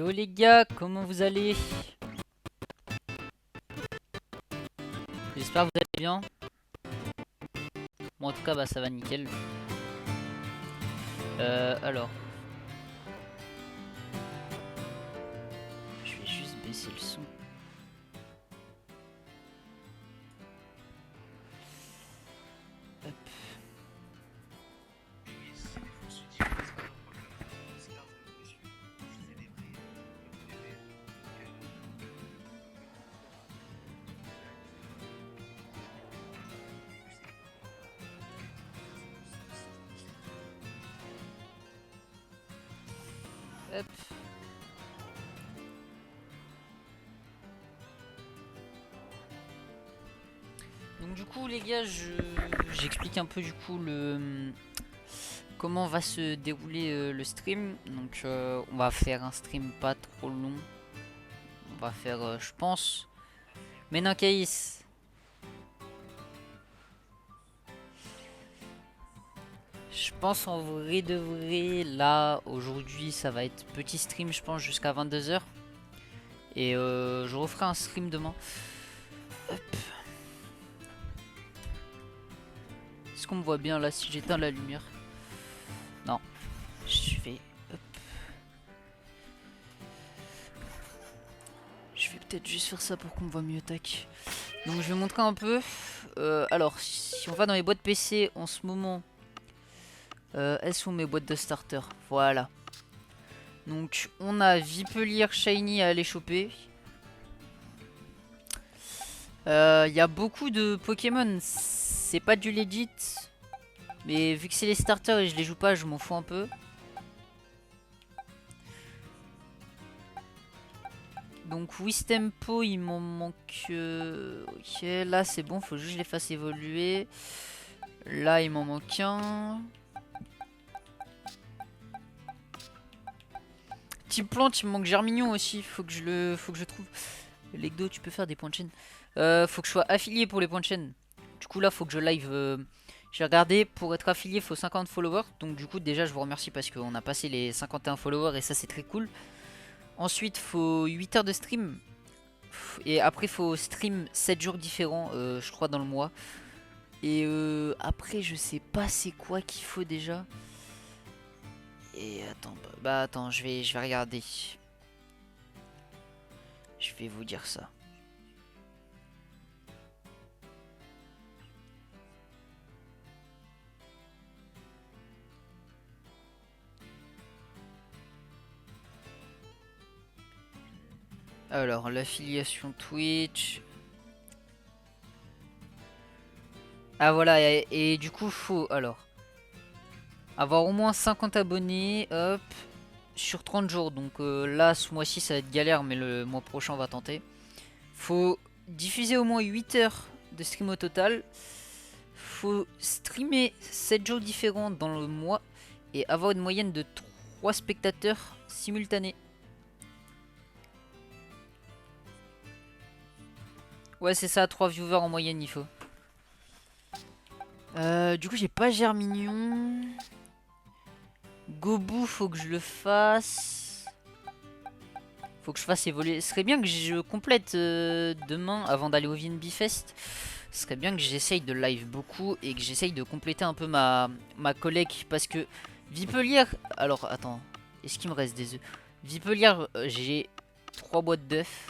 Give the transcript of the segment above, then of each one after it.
Yo les gars, comment vous allez? J'espère que vous allez bien. Bon, en tout cas, bah ça va nickel. Alors, je vais juste baisser le son. Hop. Hop. Donc du coup les gars, j'explique un peu du coup le comment va se dérouler le stream. Donc on va faire un stream pas trop long. On va faire, je pense. Mais non, Caïs. Je pense en vrai de vrai, là, aujourd'hui, ça va être petit stream, je pense, jusqu'à 22 h. Et je referai un stream demain. Hop. Est-ce qu'on me voit bien là si j'éteins la lumière? Non. Je vais... Hop. Je vais peut-être juste faire ça pour qu'on me voit mieux, tac. Donc je vais montrer un peu. Alors, si on va dans les boîtes PC en ce moment... elles sont mes boîtes de starter. Voilà. Donc on a Vipelier Shiny à aller choper. Il y a beaucoup de Pokémon. C'est pas du legit. Mais vu que c'est les starters et je les joue pas, je m'en fous un peu. Donc Wistempo, il m'en manque... Ok, là c'est bon, faut juste que je les fasse évoluer. Là il m'en manque un. Type plante, il me manque Germignon aussi, faut que je trouve. Legdo, tu peux faire des points de chaîne. Faut que je sois affilié pour les points de chaîne. Du coup là faut que je live... J'ai regardé, pour être affilié, il faut 50 followers. Donc du coup déjà je vous remercie parce qu'on a passé les 51 followers et ça c'est très cool. Ensuite faut 8 heures de stream. Et après faut stream 7 jours différents, je crois dans le mois. Et après je sais pas c'est quoi qu'il faut déjà. Et attends, bah attends, je vais regarder. Je vais vous dire ça. Alors, l'affiliation Twitch. Ah voilà, et du coup, faut alors avoir au moins 50 abonnés, hop, sur 30 jours. Donc là, ce mois-ci, ça va être galère, mais le mois prochain, on va tenter. Faut diffuser au moins 8 heures de stream au total. Faut streamer 7 jours différents dans le mois et avoir une moyenne de 3 spectateurs simultanés. Ouais, c'est ça, 3 viewers en moyenne, il faut. Du coup, j'ai pas Germignon. Gobu, faut que je le fasse. Faut que je fasse évoluer. Ce serait bien que je complète demain, avant d'aller au VNB Fest. Ce serait bien que j'essaye de live beaucoup et que j'essaye de compléter un peu ma collecte. Parce que Vipelier... Alors, attends. Est-ce qu'il me reste des œufs? Vipelier, j'ai 3 boîtes d'œufs.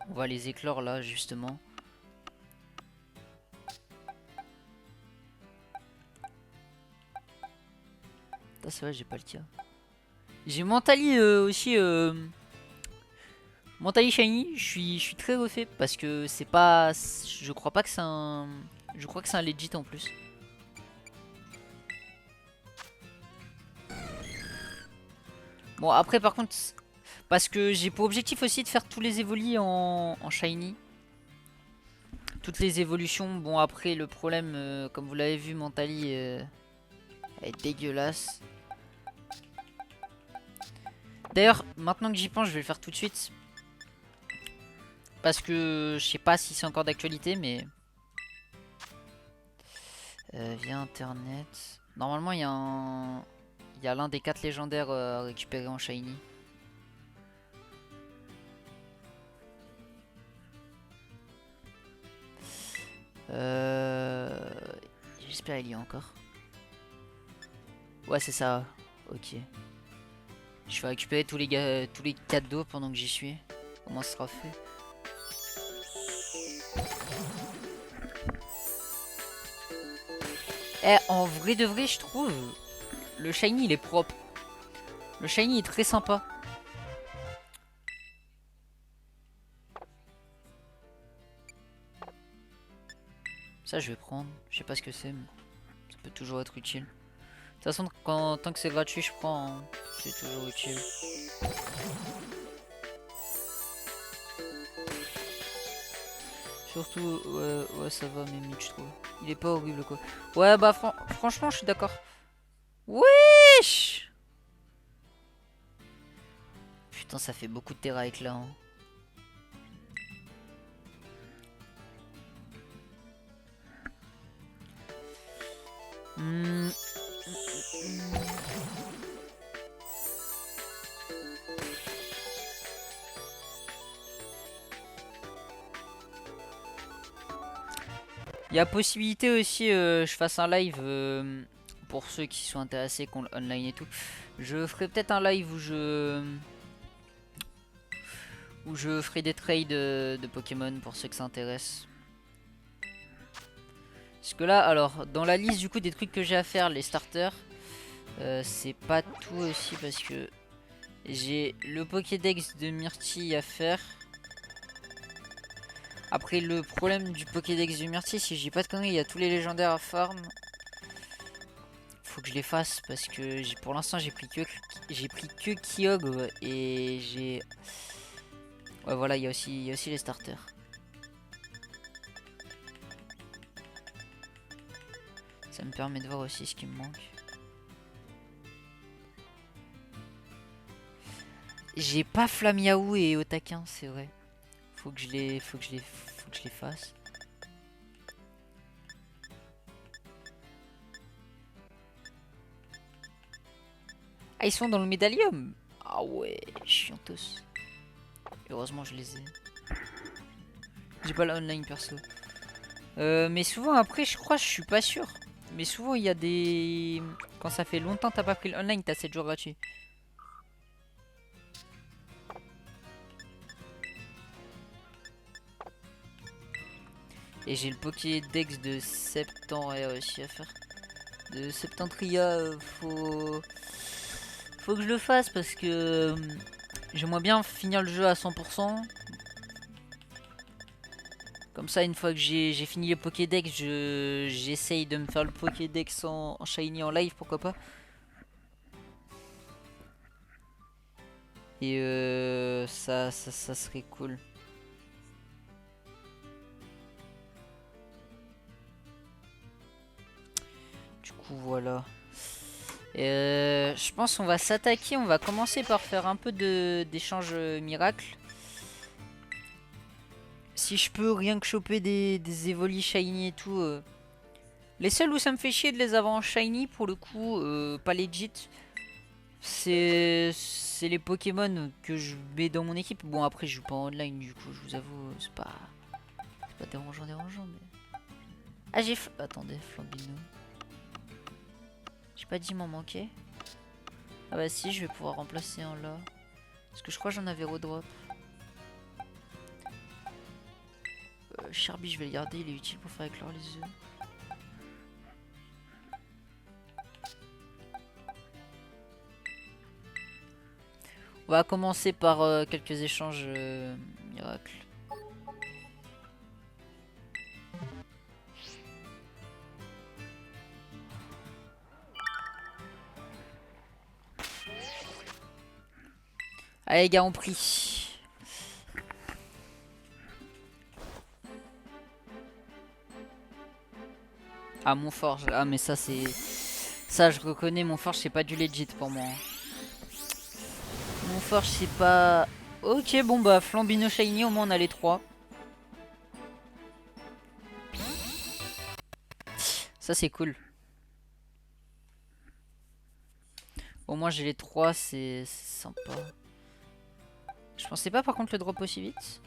On va les éclore là, justement. Ah, c'est vrai, j'ai pas le tir. J'ai Mentali aussi. Mentali Shiny, je suis très refait parce que c'est pas. Je crois pas que c'est un. Je crois que c'est un legit en plus. Bon, après, par contre, parce que j'ai pour objectif aussi de faire tous les évolis en Shiny. Toutes les évolutions. Bon, après, le problème, comme vous l'avez vu, Mentali elle est dégueulasse. D'ailleurs, maintenant que j'y pense, je vais le faire tout de suite. Parce que je sais pas si c'est encore d'actualité, mais... via internet... Normalement, il y a un... Il y a l'un des 4 légendaires à récupérer en shiny. Euh... J'espère qu'il y a encore. Ouais, c'est ça. Ok. Je vais récupérer tous les 4 d'eau pendant que j'y suis. Au moins, ce sera fait. Eh, en vrai de vrai, je trouve le shiny il est propre. Le shiny est très sympa. Ça, je vais prendre. Je sais pas ce que c'est, mais ça peut toujours être utile. De toute façon, tant que c'est gratuit, je prends. Hein. C'est toujours utile. Surtout, ouais, ça va, Mimi, je trouve. Il est pas horrible, quoi. Ouais, bah, franchement, je suis d'accord. Wesh! Putain, ça fait beaucoup de terrain avec là. Hein. Hmm. Il y a possibilité aussi je fasse un live pour ceux qui sont intéressés online et tout. Je ferai peut-être un live où je ferai des trades de Pokémon pour ceux que ça intéresse. Parce que là, alors, dans la liste du coup des trucs que j'ai à faire, les starters, c'est pas tout aussi parce que j'ai le Pokédex de Myrtille à faire. Après, le problème du Pokédex de Myrtille, si je dis pas de conneries, il y a tous les légendaires à farm. Faut que je les fasse parce que pour l'instant j'ai pris que Kyogre et j'ai... Ouais voilà, il y a aussi les starters. Ça me permet de voir aussi ce qui me manque. J'ai pas Flamiaou et Otaquin, c'est vrai. Faut que je les fasse. Ah, ils sont dans le médaillum. Ah ouais, chiantos. Heureusement, je les ai. J'ai pas l'online perso. Mais souvent, après, je crois, je suis pas sûr. Mais souvent, il y a des... Quand ça fait longtemps que t'as pas pris l'online, t'as 7 jours gratuits. Et j'ai le Pokédex de Septentria aussi à faire. De Septentria, faut que je le fasse parce que j'aimerais bien finir le jeu à 100%. Comme ça, une fois que j'ai fini le Pokédex, j'essaye de me faire le Pokédex en Shiny en live, pourquoi pas. Et ça serait cool. Du coup, voilà. Je pense qu'on va s'attaquer. On va commencer par faire un peu d'échange miracle. Si je peux rien que choper des Evoli shiny et tout. Les seuls où ça me fait chier de les avoir en shiny, pour le coup, pas legit, c'est les Pokémon que je mets dans mon équipe. Bon, après, je joue pas en online, du coup, je vous avoue, c'est pas dérangeant, mais... Ah, attendez, Flambino. J'ai pas dit m'en manquer. Ah bah si, je vais pouvoir remplacer un là. Parce que je crois que j'en avais redrop. Charby, je vais le garder, il est utile pour faire éclore les œufs. On va commencer par quelques échanges miracles. Allez, gars, on prie. Ah, mon forge. Ah, mais ça, c'est... Ça, je reconnais, mon forge, c'est pas du legit pour moi. Mon forge, c'est pas... Ok, bon, bah, Flambino Shiny, au moins, on a les 3. Ça, c'est cool. Au moins, j'ai les 3, c'est sympa. Je pensais pas, par contre, le drop aussi vite.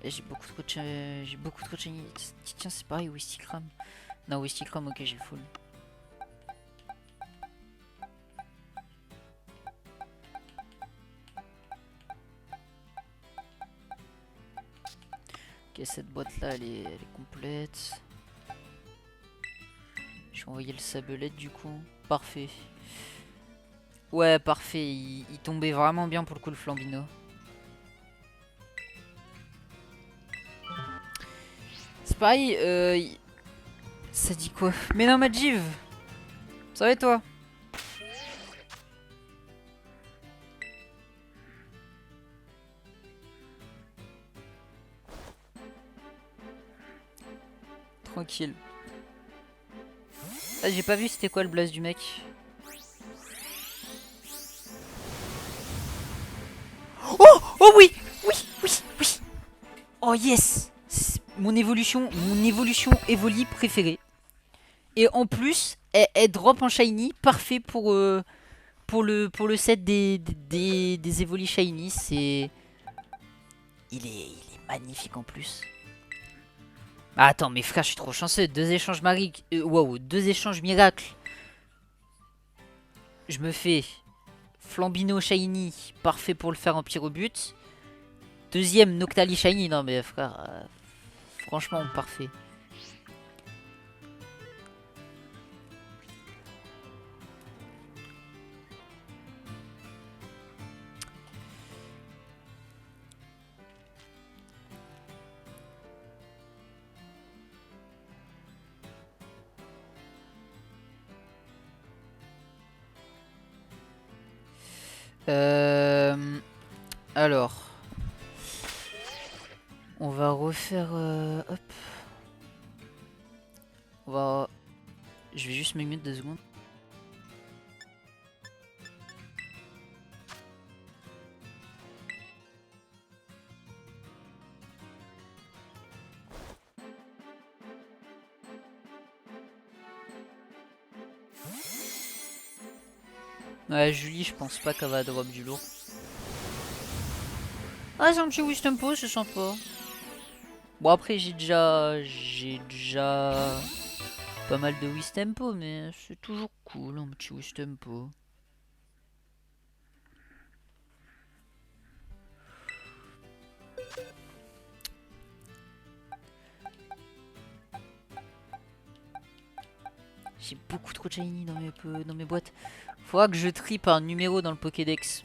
Et j'ai beaucoup trop de shiny. Tiens, c'est pareil, Wistikram. Non, Wistikram, ok, j'ai le full. Ok, cette boîte là, elle est complète. Je vais envoyer le sabelette du coup. Parfait. Ouais, parfait. Il tombait vraiment bien pour le coup, le Flambino. C'est pareil, ça dit quoi? Mais non, Majiv! Ça va et toi? Tranquille. Ah, j'ai pas vu c'était quoi le blast du mec. Oh! Oh oui! Oui! Oui! Oui! Oh yes! Mon évolution Evoli préférée. Et en plus, elle drop en shiny, parfait pour le set des Evoli shiny. Il est magnifique en plus. Ah, attends, mais frère, je suis trop chanceux. Deux échanges magiques. Wow, deux échanges miracles. Je me fais Flambino shiny, parfait pour le faire en pyrobut. Deuxième Noctali shiny. Non mais frère, franchement parfait. Alors, on va refaire. Hop. On va. Je vais juste me mute 2 secondes. Ouais, Julie, je pense pas qu'elle va drop du lourd. Ah, c'est un petit wish tempo, c'est sympa. Bon, après, j'ai déjà pas mal de wish tempo, mais c'est toujours cool, un petit wish tempo. J'ai beaucoup trop de shiny dans mes boîtes. Faudra que je tripe un numéro dans le Pokédex.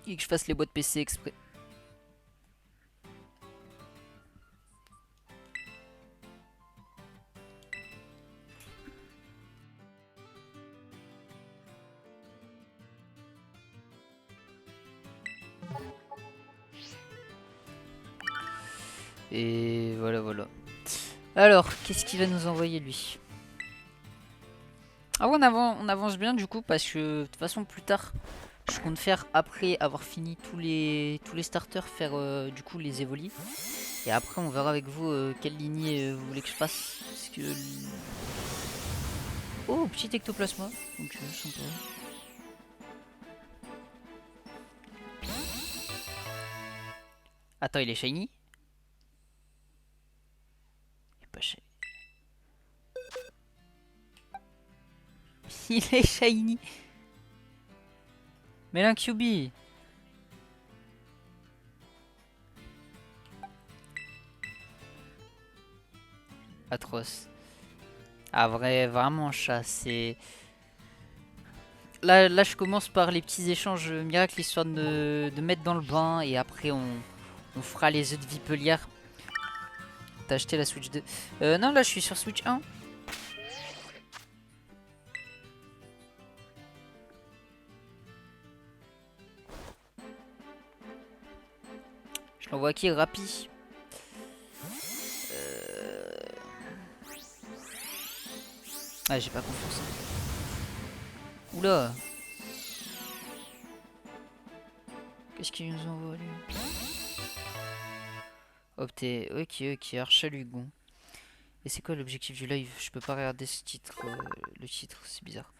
Et que je fasse les boîtes PC exprès. Et voilà, voilà. Alors, qu'est-ce qu'il va nous envoyer lui? Ah ouais, on avance bien du coup parce que de toute façon plus tard, je compte faire après avoir fini tous les starters, faire du coup les évolis. Et après on verra avec vous quelle lignée vous voulez que je fasse. Parce que... Oh, petit ectoplasma. Ok, sympa. Attends, il est shiny? Il est pas shiny. Il est shiny. Mais un QB. Atroce. Ah vraiment chat, c'est... Là, je commence par les petits échanges miracles histoire de mettre dans le bain et après on fera les œufs de Vipelière. T'as acheté la Switch 2? Non, là je suis sur Switch 1. Je l'envoie à qui? Rappi. Ah, j'ai pas confiance. Oula. Qu'est-ce qu'il nous envoie lui? Opté. Ok, Archalugon. Et c'est quoi l'objectif du live? Je peux pas regarder ce titre, le titre, c'est bizarre.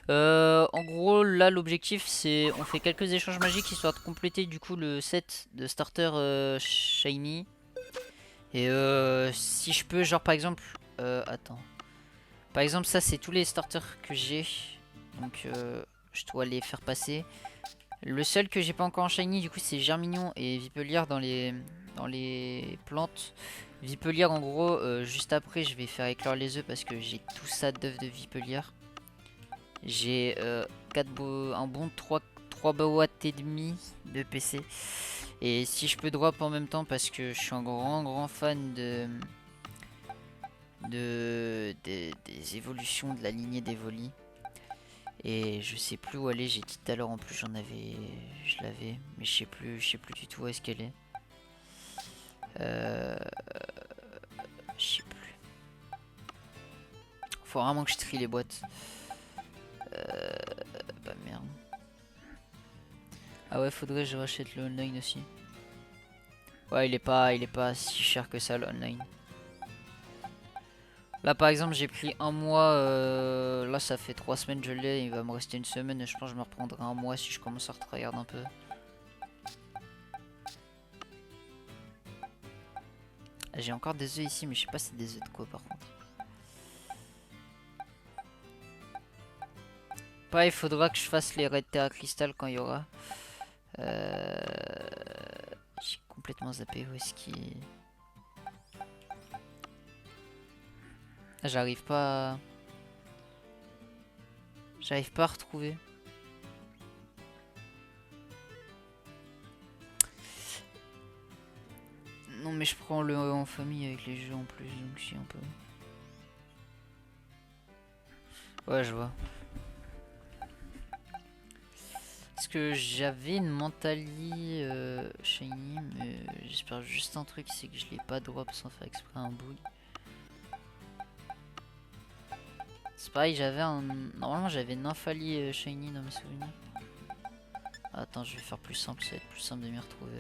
En gros, là, l'objectif, c'est on fait quelques échanges magiques histoire de compléter du coup le set de starter shiny. Et si je peux, genre par exemple, attends. Par exemple, ça, c'est tous les starters que j'ai. Donc, je dois les faire passer. Le seul que j'ai pas encore en shiny, du coup, c'est Germignon et Vipelier dans les plantes. Vipelier, en gros, juste après, je vais faire éclore les œufs parce que j'ai tout ça d'œufs de Vipelier. J'ai un bon 3 watts et demi de PC. Et si je peux drop en même temps parce que je suis un grand fan des évolutions de la lignée d'Evoli. Et je sais plus où aller, j'ai dit tout à l'heure en plus je l'avais, mais je sais plus du tout où est-ce qu'elle est. Je sais plus. Faut vraiment que je trie les boîtes. Bah merde. Ah ouais, faudrait que je rachète le online aussi. Ouais, il est pas si cher que ça le online. Là par exemple j'ai pris un mois, là ça fait 3 semaines que je l'ai, il va me rester une semaine et je pense que je me reprendrai un mois si je commence à regarder un peu. J'ai encore des œufs ici mais je sais pas c'est des œufs de quoi par contre. Pareil, il faudra que je fasse les raids Terra Crystal quand il y aura. J'ai complètement zappé où est-ce qu'il... Ah, j'arrive pas à... J'arrive pas à retrouver. Non mais je prends le en famille avec les jeux en plus, donc si un peu. Ouais, je vois. Parce que j'avais une Mentali shiny, mais j'espère juste un truc, c'est que je l'ai pas drop sans faire exprès un bug. C'est pareil, normalement j'avais une Nymphali shiny dans mes souvenirs. Attends, je vais faire plus simple, ça va être plus simple de m'y retrouver.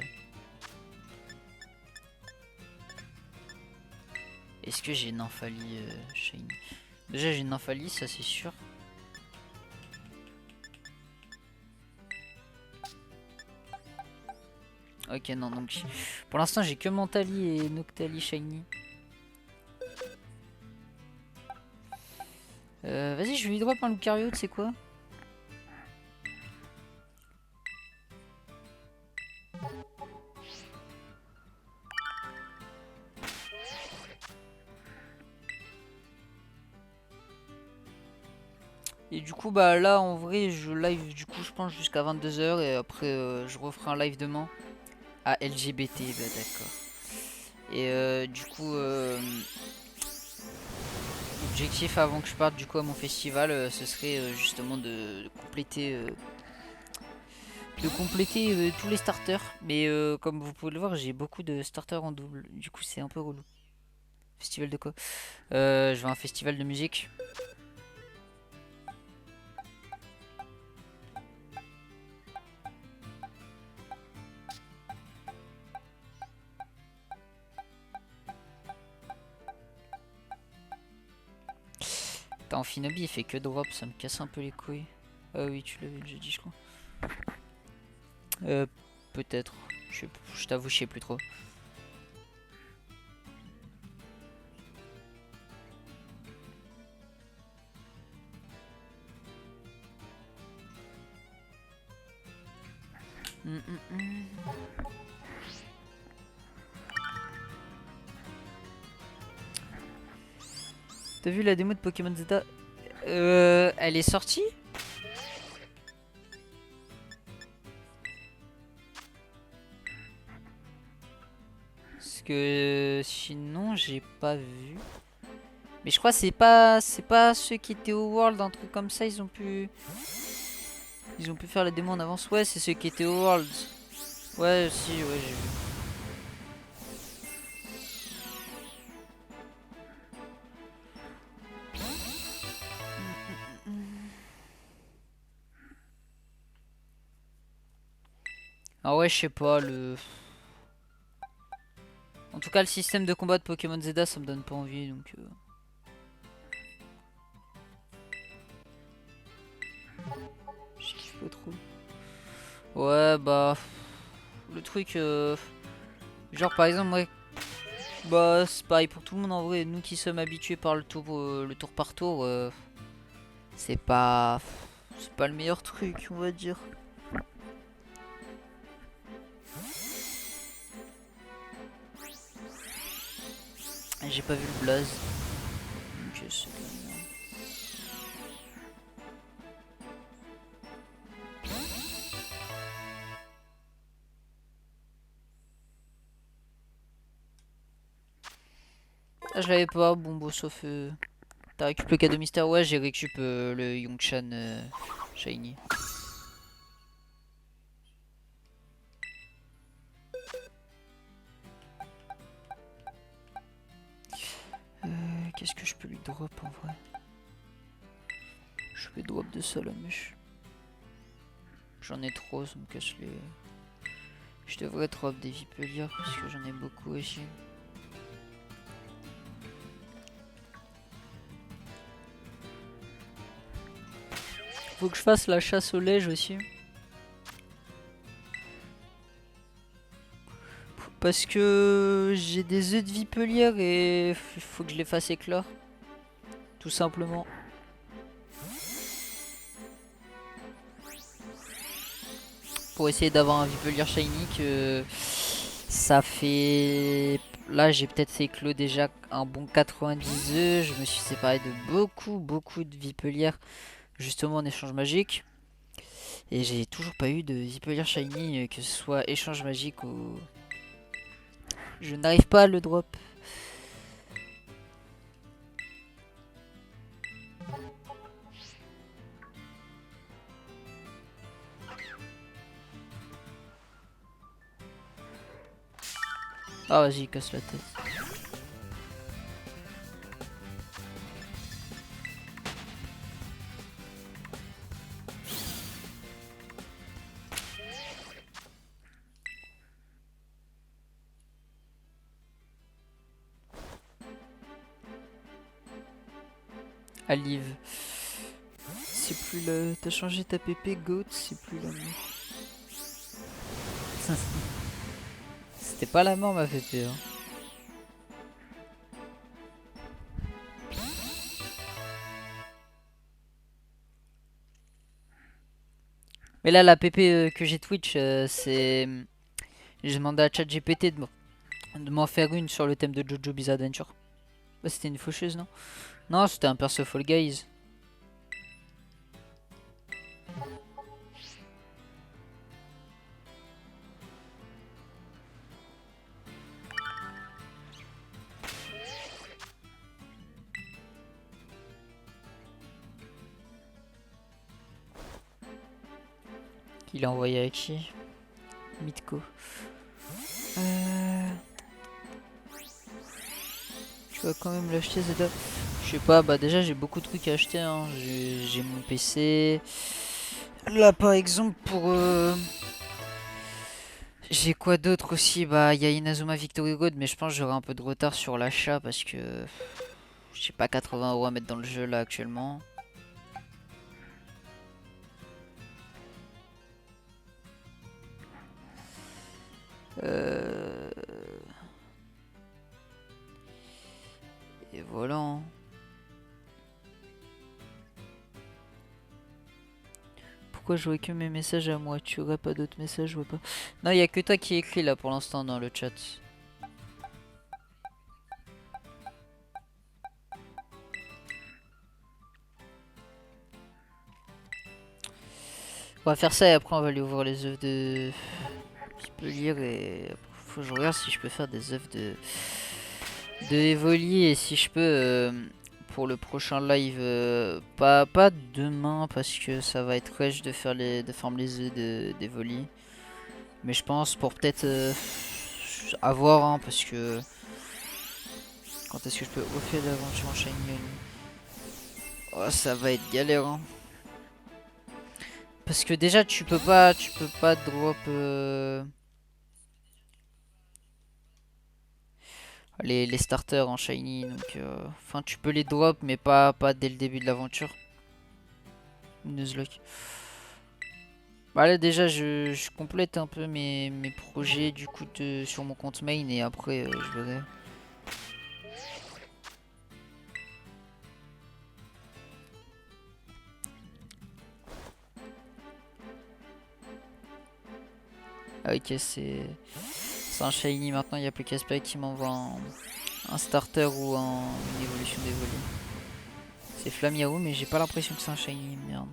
Est-ce que j'ai une Nymphali shiny? Déjà j'ai une Nymphali, ça c'est sûr. Ok, non, donc pour l'instant j'ai que Mentali et Noctali shiny. Vas-y, je lui drop un Lucario, tu sais quoi? Et du coup, bah là en vrai, je live du coup, je pense jusqu'à 22 h et après, je referai un live demain. Ah, LGBT, bah d'accord. Et du coup, l'objectif avant que je parte du coup à mon festival, ce serait justement de compléter tous les starters. Mais comme vous pouvez le voir, j'ai beaucoup de starters en double. Du coup, c'est un peu relou. Festival de quoi? Je vais à un festival de musique. T'as Amphinobi, il fait que drop, ça me casse un peu les couilles. Ah oui, tu l'avais déjà dit, je crois. Euh, Peut-être. Je t'avoue, je sais plus trop. T'as vu la démo de Pokémon Zeta? Elle est sortie? Parce que sinon j'ai pas vu. Mais je crois que c'est pas ceux qui étaient au World, un truc comme ça, ils ont pu faire la démo en avance. Ouais, c'est ceux qui étaient au World. Ouais, si, ouais, j'ai vu. Ah ouais, je sais pas, en tout tout cas, le système de combat de Pokémon Zeta, ça me donne pas envie, donc... Je kiffe pas trop. Ouais, bah... Le truc... Genre, par exemple, ouais... Bah, c'est pareil pour tout le monde, en vrai. Nous qui sommes habitués par le tour par tour, c'est pas... C'est pas le meilleur truc, on va dire. J'ai pas vu le blaze. Donc, c'est de la merde. Ah, je l'avais pas, bon, bon, sauf... T'as récup le cadeau mystère? Ouais, j'ai récup le Yongshan Shiny. Qu'est-ce que je peux lui drop en vrai? Je peux drop de Salamèche. J'en ai trop, ça me cache les... Je devrais drop des Vipelières parce que j'en ai beaucoup aussi. Faut que je fasse la chasse au lège aussi. Parce que j'ai des œufs de Vipelière et il faut que je les fasse éclore. Tout simplement. Pour essayer d'avoir un Vipelière Shiny que ça fait... Là j'ai peut-être éclos déjà un bon 90 œufs. Je me suis séparé de beaucoup de Vipelières justement en échange magique. Et j'ai toujours pas eu de Vipelière Shiny, que ce soit échange magique ou... Je n'arrive pas à le drop. Ah vas-y, casse la tête. Alive. C'est plus la... T'as changé ta PP, Goat, c'est plus la mort. C'était pas la mort ma PP, hein. Mais là, la PP que j'ai Twitch, c'est... J'ai demandé à ChatGPT de m'en faire une sur le thème de Jojo Bizarre Adventure. Bah, c'était une faucheuse, non? Non, c'était un perso Fall Guys. Il a envoyé à qui? Mitko. Je vais quand même l'acheter Zeta. Je sais pas, bah déjà j'ai beaucoup de trucs à acheter, hein. J'ai mon PC. Là par exemple pour... J'ai quoi d'autre aussi? Bah il y a Inazuma Victory Road, mais je pense que j'aurai un peu de retard sur l'achat parce que... J'ai pas 80 € à mettre dans le jeu là actuellement. Et voilà, hein. Pourquoi je vois que mes messages à moi? Tu aurais pas d'autres messages? Je vois pas. Non, il y a que toi qui écris là pour l'instant dans le chat. On va faire ça et après on va aller ouvrir les œufs de... Je peux lire et... Faut que je regarde si je peux faire des œufs de Evoli et si je peux pour le prochain live, pas demain parce que ça va être rush de faire de farm les œufs d'Evoli. Mais je pense pour peut-être avoir, hein, parce que quand est-ce que je peux refaire l'aventure en Shiny? Oh, ça va être galère, hein. Parce que déjà tu peux pas drop les starters en shiny. Donc, enfin, tu peux les drop, mais pas dès le début de l'aventure. Nuzlocke. Bah là déjà je complète un peu mes projets du coup sur mon compte main et après je verrai. Ah, ok, c'est un shiny maintenant, il n'y a plus qu'Aspect qui m'envoie un starter ou une évolution d'évolution. C'est Flamirou mais j'ai pas l'impression que c'est un shiny, merde.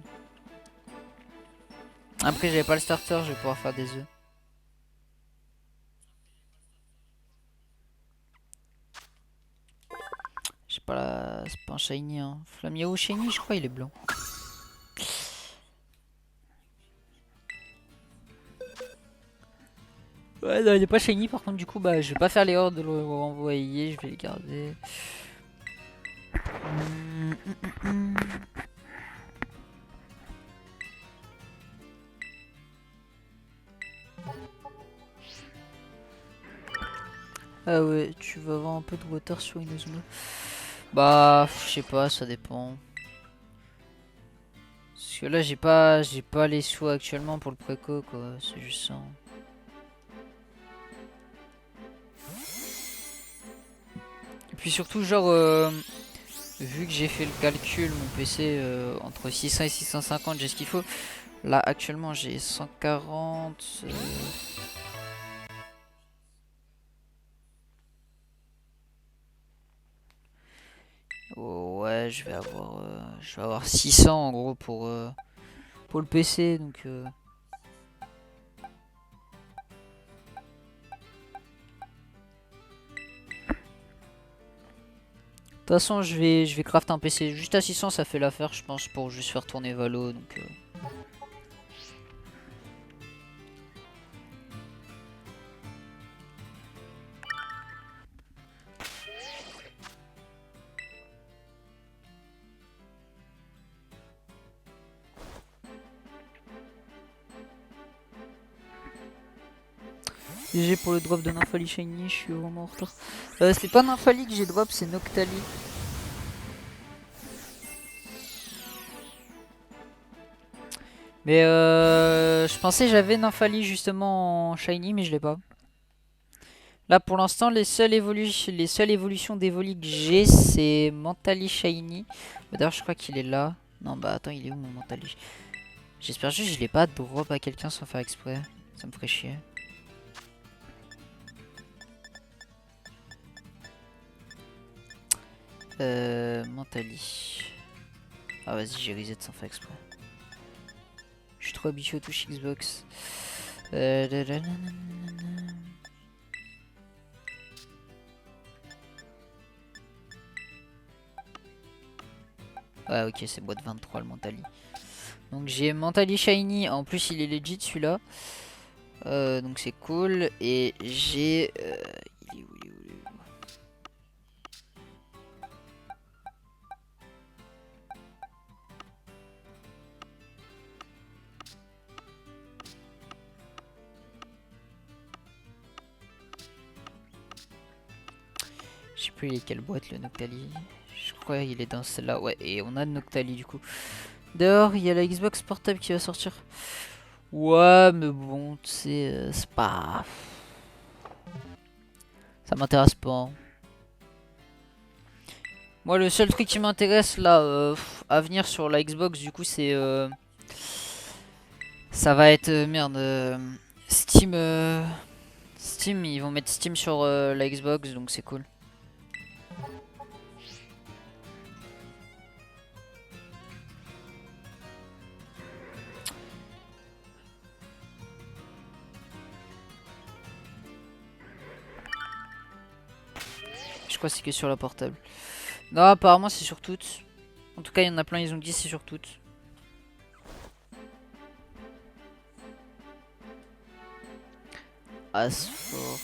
Après j'avais pas le starter, je vais pouvoir faire des œufs. J'ai pas la... C'est pas un shiny hein. Flamirou shiny je crois il est blanc. Ouais non il est pas shiny par contre du coup bah je vais pas faire l'erreur de le renvoyer, je vais les garder. Ah ouais, tu vas avoir un peu de water sur Inazuma. Bah, je sais pas, ça dépend. Parce que là, j'ai pas les sous actuellement pour le préco, quoi. C'est juste ça. Et puis surtout, genre, vu que j'ai fait le calcul, mon PC, entre 600 et 650, j'ai ce qu'il faut. Là, actuellement, j'ai 140. Oh, ouais, je vais avoir 600 en gros pour le PC, donc. De toute façon, je vais craft un PC juste à 600, ça fait l'affaire, je pense, pour juste faire tourner Valo. Donc, GG pour le drop de Nymphali Shiny, je suis vraiment en retard. C'est pas Nymphali que j'ai drop, c'est Noctali. Mais je pensais j'avais Nymphali justement en Shiny, mais je l'ai pas. Là pour l'instant, les seules évolutions d'Evoli que j'ai, c'est Mentali Shiny. D'ailleurs, je crois qu'il est là. Non, bah attends, il est où mon Mentali? J'espère juste que je l'ai pas drop à quelqu'un sans faire exprès. Ça me ferait chier. Mentali. Ah vas-y, j'ai reset sans faire exprès. Je suis trop habitué aux touches Xbox. Ouais ok, c'est boîte 23 le Mentali. Donc j'ai Mentali Shiny, en plus il est legit celui-là. Donc c'est cool. Et j'ai... il est où, il est où, il est où? Je sais plus il est quelle boîte le Noctali. Je crois qu'il est dans celle-là. Ouais, et on a le Noctali du coup. Dehors, il y a la Xbox portable qui va sortir. Ouais, mais bon, tu sais, c'est pas... Ça m'intéresse pas, hein. Moi, le seul truc qui m'intéresse là, à venir sur la Xbox, du coup, c'est... ça va être... merde... Steam... Steam, ils vont mettre Steam sur la Xbox, donc c'est cool. Je crois que c'est que sur la portable. Non, apparemment c'est sur toutes. En tout cas, il y en a plein, ils ont dit c'est sur toutes. Asfort.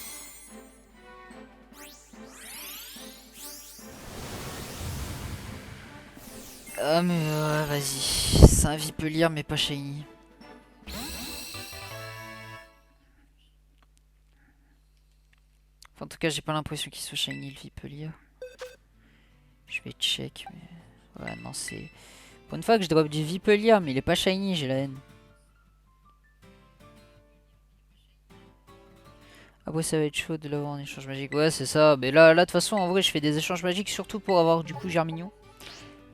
Ah mais vas-y. C'est un Vipelier mais pas shiny. Enfin, En tout cas, j'ai pas l'impression qu'il soit shiny le Vipelia. Je vais check, mais... Ouais, non, c'est... Pour une fois que je drop du Vipelia, mais il est pas shiny, j'ai la haine. Après, ça va être chaud de l'avoir en échange magique. Ouais, c'est ça. Mais là, de toute façon, en vrai, je fais des échanges magiques surtout pour avoir du coup Germignon.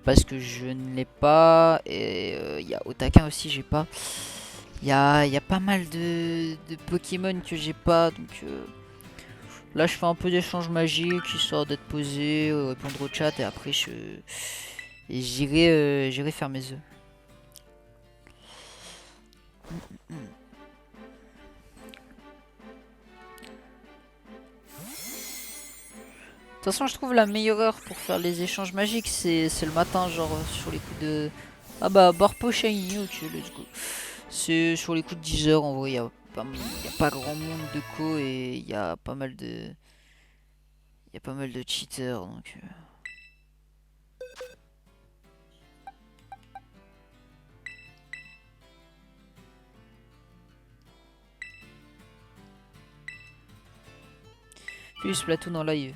Parce que je ne l'ai pas. Et il y a Otaka aussi, j'ai pas. Il y a pas mal de Pokémon que j'ai pas. Donc là, je fais un peu d'échanges magiques, histoire d'être posé, répondre au chat. Et après, j'irai faire mes œufs. De toute façon, je trouve la meilleure heure pour faire les échanges magiques, c'est le matin, genre sur les coups de... Ah bah, Barpo Shiny, ok, let's go. C'est sur les coups de 10 heures, en vrai, y a pas grand monde de co et il y a pas mal de... Il y a pas mal de cheaters, donc... Plus Splatoon en live.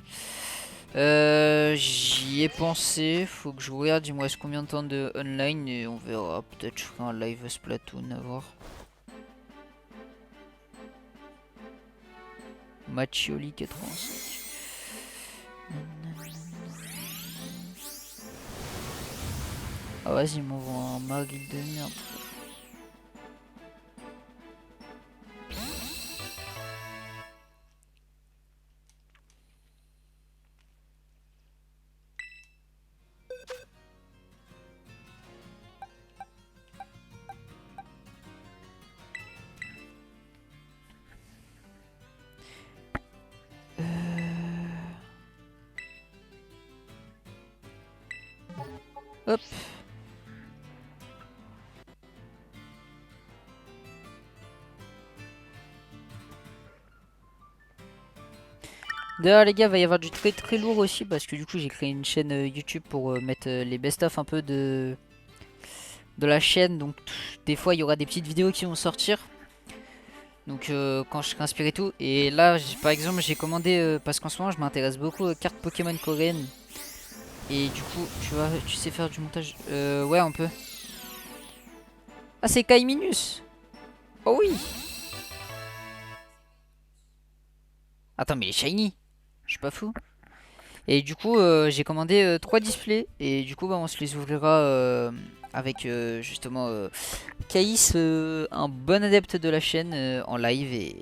J'y ai pensé, faut que je regarde, dis-moi est-ce combien de temps de online et on verra, peut-être je ferai un live Splatoon, à voir. Machioli 85. Ah vas-y, ils m'envoient un Margit de merde. Hop. D'ailleurs les gars, il va y avoir du très très lourd aussi parce que du coup j'ai créé une chaîne YouTube pour mettre les best-of un peu de la chaîne. Donc des fois il y aura des petites vidéos qui vont sortir. Donc quand je serai inspiré et tout. Et là par exemple j'ai commandé, parce qu'en ce moment je m'intéresse beaucoup aux cartes Pokémon coréennes. Et du coup tu sais faire du montage. Ouais on peut. Ah c'est Kaiminus. Oh oui. Attends mais il est shiny. Je suis pas fou. Et du coup, j'ai commandé 3 displays. Et du coup, bah, on se les ouvrira avec justement Caïs, un bon adepte de la chaîne en live.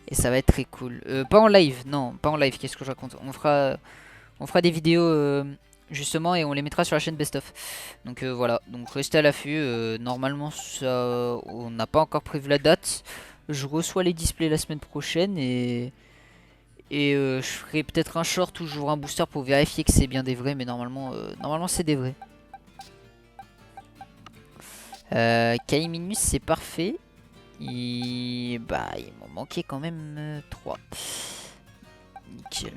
Et ça va être très cool. Pas en live, non, pas en live. Qu'est-ce que je raconte? On fera des vidéos justement et on les mettra sur la chaîne Best of. Donc voilà, donc restez à l'affût. Normalement, on n'a pas encore prévu la date. Je reçois les displays la semaine prochaine et je ferai peut-être un short ou j'ouvre un booster pour vérifier que c'est bien des vrais, mais normalement c'est des vrais. Kaliminus c'est parfait. Bah, il m'en manquait quand même 3. Nickel.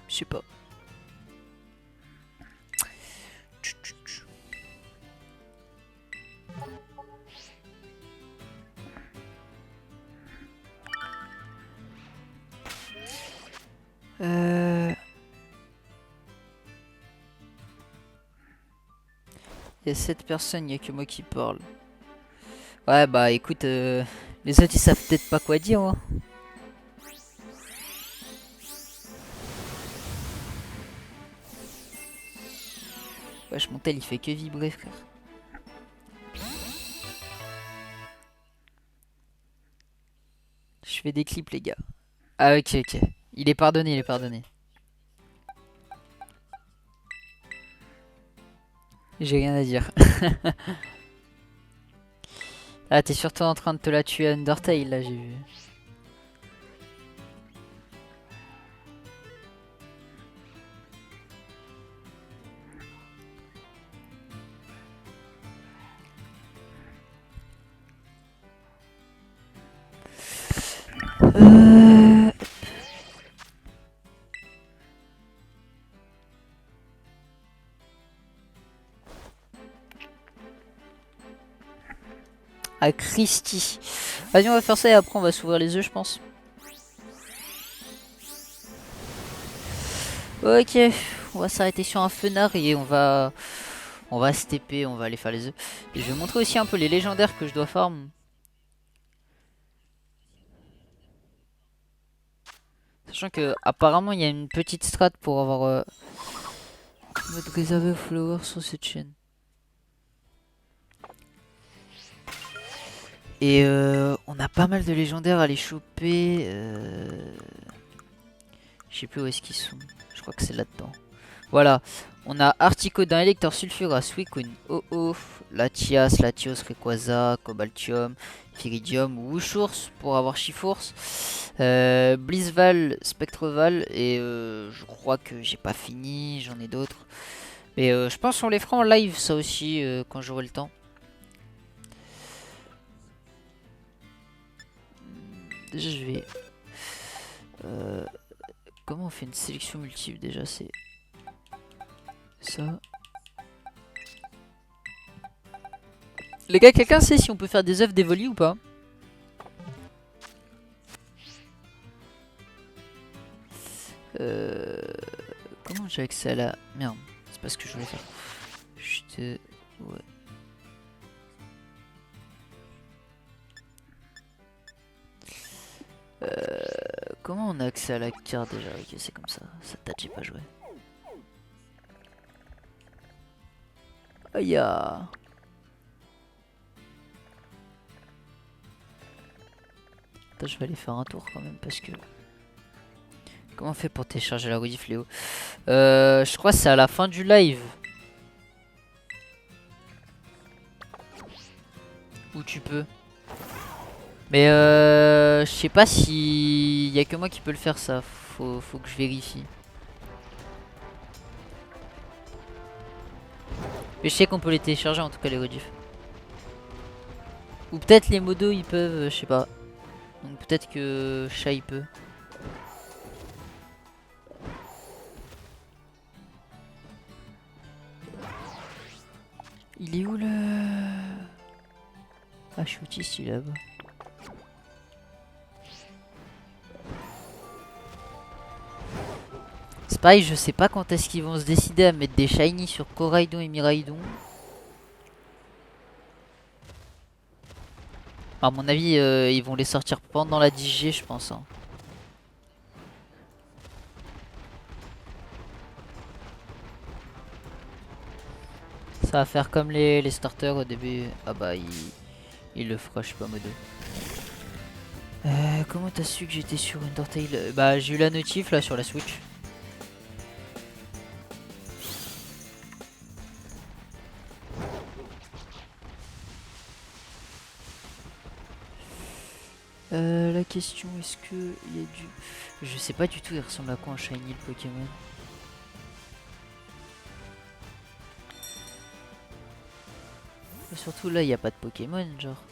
Je sais pas. Il y a 7 personnes, il n'y a que moi qui parle. Ouais, bah écoute, les autres ils savent peut-être pas quoi dire. Hein. Wesh, mon tel il fait que vibrer, frère. Je fais des clips, les gars. Ah, ok, ok. Il est pardonné, il est pardonné. J'ai rien à dire. Ah, t'es surtout en train de te la tuer à Undertale, là, j'ai vu. à Christie. Vas-y, on va faire ça et après on va s'ouvrir les yeux, je pense. Ok, on va s'arrêter sur un fenard et on va se TP, on va aller faire les œufs. Et je vais montrer aussi un peu les légendaires que je dois farm. Sachant que apparemment il y a une petite strat pour avoir mode réservé aux followers sur cette chaîne. Et on a pas mal de légendaires à les choper. Je sais plus où est-ce qu'ils sont. Je crois que c'est là-dedans. Voilà. On a Articodin, Elector, Sulfura, Suicune, Oh-Oh, Latias, Latios, Rayquaza, Cobaltium, Viridium, Wushours pour avoir Chifours, Blizzval, Spectreval et je crois que j'ai pas fini, j'en ai d'autres. Mais je pense qu'on les fera en live ça aussi quand j'aurai le temps. Déjà je vais... comment on fait une sélection multiple déjà? C'est ça. Les gars, quelqu'un sait si on peut faire des œufs d'évoli ou pas? Comment j'ai accès à la... Merde, c'est pas ce que je voulais faire. Chut, ouais. Comment on a accès à la carte déjà? Ok, c'est comme ça. Ça date, j'ai pas joué. Aïe. Attends, je vais aller faire un tour quand même parce que... Comment on fait pour télécharger la rediff, Léo? Je crois que c'est à la fin du live. Où tu peux. Mais je sais pas si... Y a que moi qui peux le faire ça. Faut que je vérifie. Mais je sais qu'on peut les télécharger en tout cas les rediffs. Ou peut-être les modos ils peuvent, je sais pas. Donc peut-être que Shai peut. Il est où le... Ah, je suis autiste, il est là-bas. C'est pareil, je sais pas quand est-ce qu'ils vont se décider à mettre des shiny sur Koraidon et Miraidon. À mon avis, ils vont les sortir pendant la 10G, je pense. Hein. Ça va faire comme les starters au début. Ah bah, il le fera, je sais pas, modo. Comment t'as su que j'étais sur Undertale? Bah, j'ai eu la notif là sur la Switch. La question, est-ce que il y a du... Je sais pas du tout, il ressemble à quoi un shiny le Pokémon? Et surtout là, il n'y a pas de Pokémon, genre.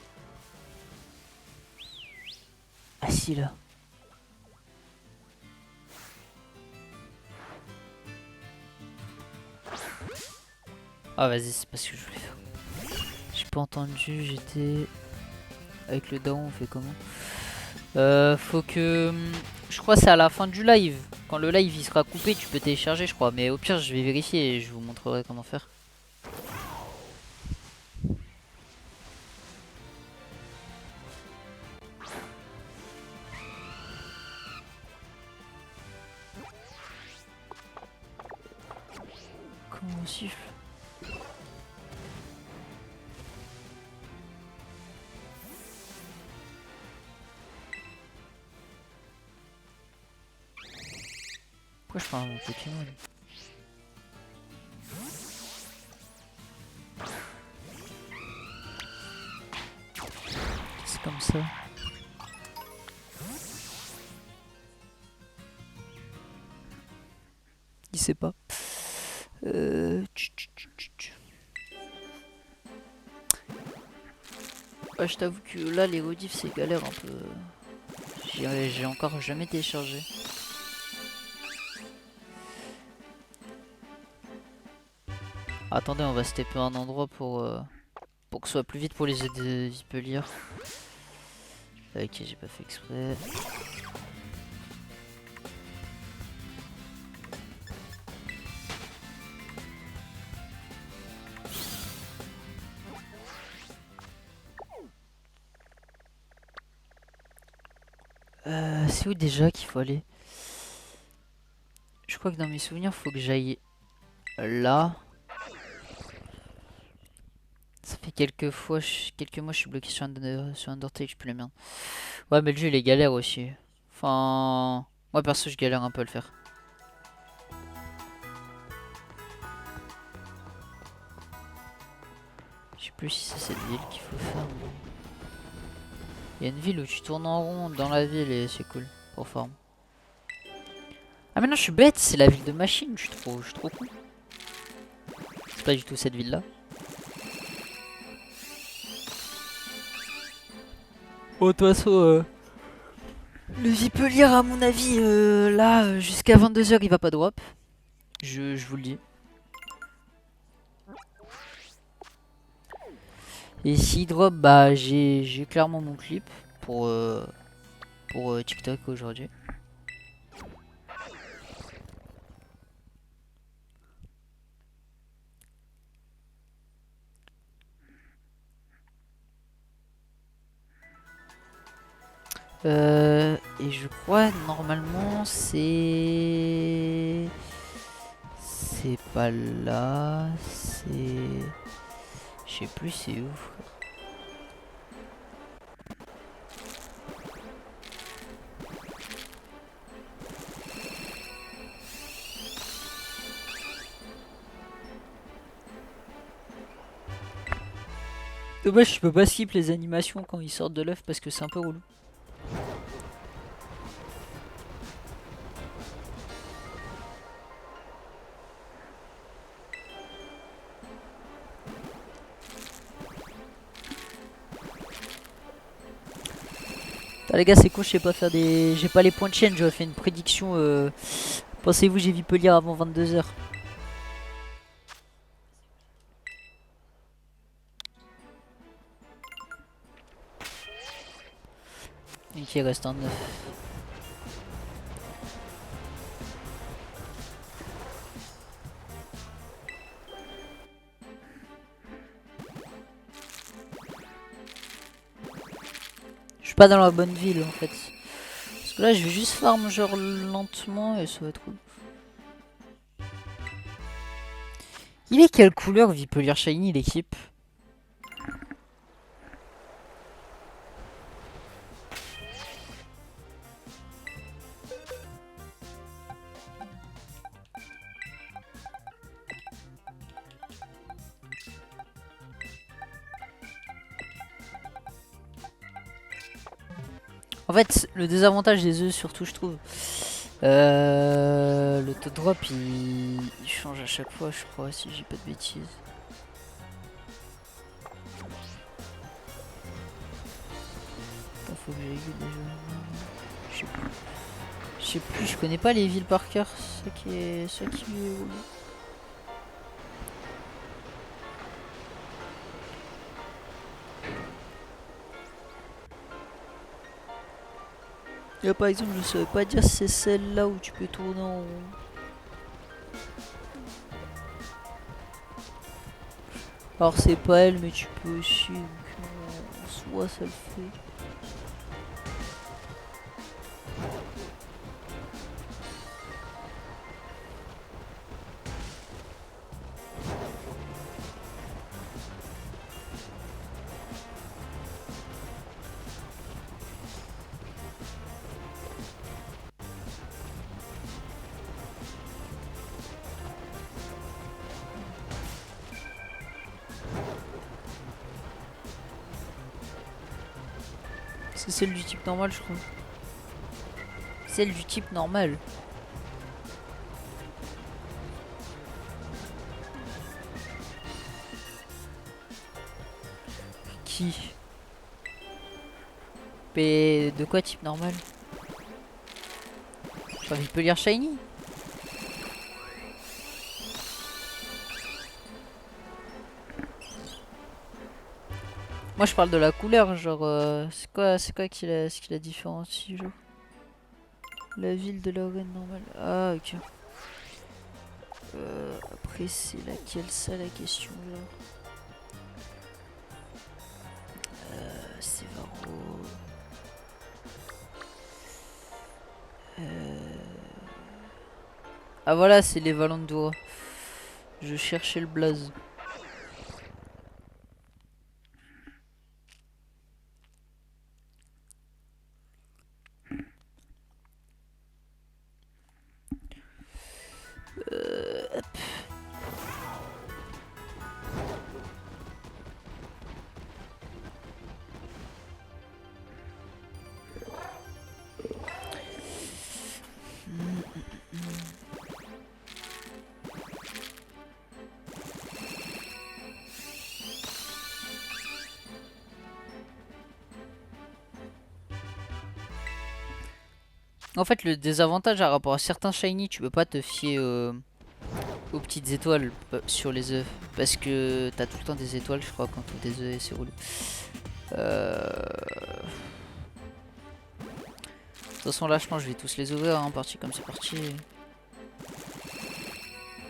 Ah si, là. Ah vas-y, c'est pas ce que je voulais faire. J'ai pas entendu, j'étais... Avec le down, on fait comment? Faut que... Je crois que c'est à la fin du live. Quand le live il sera coupé, tu peux télécharger, je crois. Mais au pire, je vais vérifier et je vous montrerai comment faire. Comment on siffle? Pourquoi je parle à mon Pokémon? C'est comme ça. Il sait pas. Ouais, je t'avoue que là, les rediffs, c'est galère un peu. J'ai encore jamais téléchargé. Attendez, on va se taper un endroit pour... pour que ce soit plus vite pour les jets de Vipelier. Ok, j'ai pas fait exprès. C'est où déjà qu'il faut aller? Je crois que dans mes souvenirs, faut que j'aille là. Ça fait quelques mois, je suis bloqué sur Undertale, je plus la merde. Ouais, mais le jeu il est galère aussi. Enfin, moi perso, je galère un peu à le faire. Je sais plus si c'est cette ville qu'il faut faire. Il y a une ville où tu tournes en rond dans la ville et c'est cool pour farm. Ah mais non, je suis bête, c'est la ville de machine, je suis trop con. C'est pas du tout cette ville là. Oh, de toute façon, le Vipelier à mon avis, là, jusqu'à 22 h il va pas drop. Je vous le dis. Et s'il drop, bah j'ai clairement mon clip pour, TikTok aujourd'hui. Et je crois normalement c'est pas là, c'est je sais plus c'est où. Dommage, je peux pas skip les animations quand ils sortent de l'œuf parce que c'est un peu relou. Ah, les gars, c'est con, je sais pas faire des. J'ai pas les points de chaîne, j'aurais fait une prédiction. Pensez-vous, j'ai Vipelier avant 22 h. Ok, il reste un 9. Je suis pas dans la bonne ville en fait. Parce que là, je vais juste farm genre lentement et ça va être cool. Il est quelle couleur Vipelier Shiny l'équipe? En fait, le désavantage des œufs, surtout, je trouve, le taux de drop il change à chaque fois, je crois, si j'ai pas de bêtises. Attends, faut que j'aille déjà. Je sais plus. Je connais pas les villes par cœur, c'est ça qui est relou. Là, par exemple, je saurais pas dire si c'est celle-là où tu peux tourner en rond. Alors c'est pas elle, mais tu peux aussi, donc en soi ça le fait. C'est celle du type normal, je crois. Celle du type normal. Qui? Mais de quoi type normal? J'ai envie de lire Shiny. Moi je parle de la couleur, genre c'est quoi ce qui la différencie, genre la ville de la reine normale. Ah ok. Après c'est laquelle ça la question genre. C'est Varro. Ah voilà, c'est les Valandoura. Je cherchais le blaze. Hop. En fait, le désavantage à rapport à certains shiny, tu peux pas te fier aux petites étoiles sur les œufs. Parce que t'as tout le temps des étoiles, je crois, quand t'as des œufs et c'est roulé. De toute façon, là, je pense que je vais tous les ouvrir, hein, parti comme c'est parti.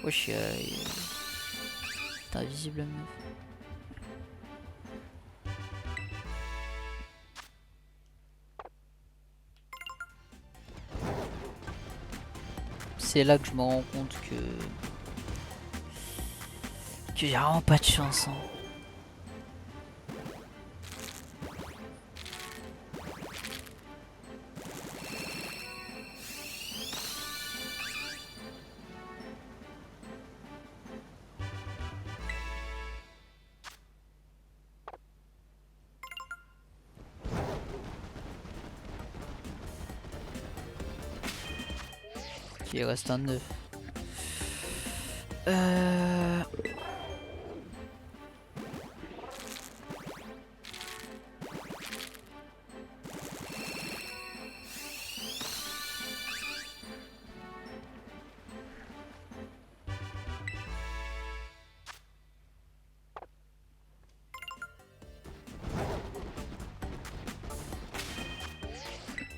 Wesh, t'es invisible, meuf. C'est là que je me rends compte que y a vraiment pas de chance. Hein. Il reste un 9.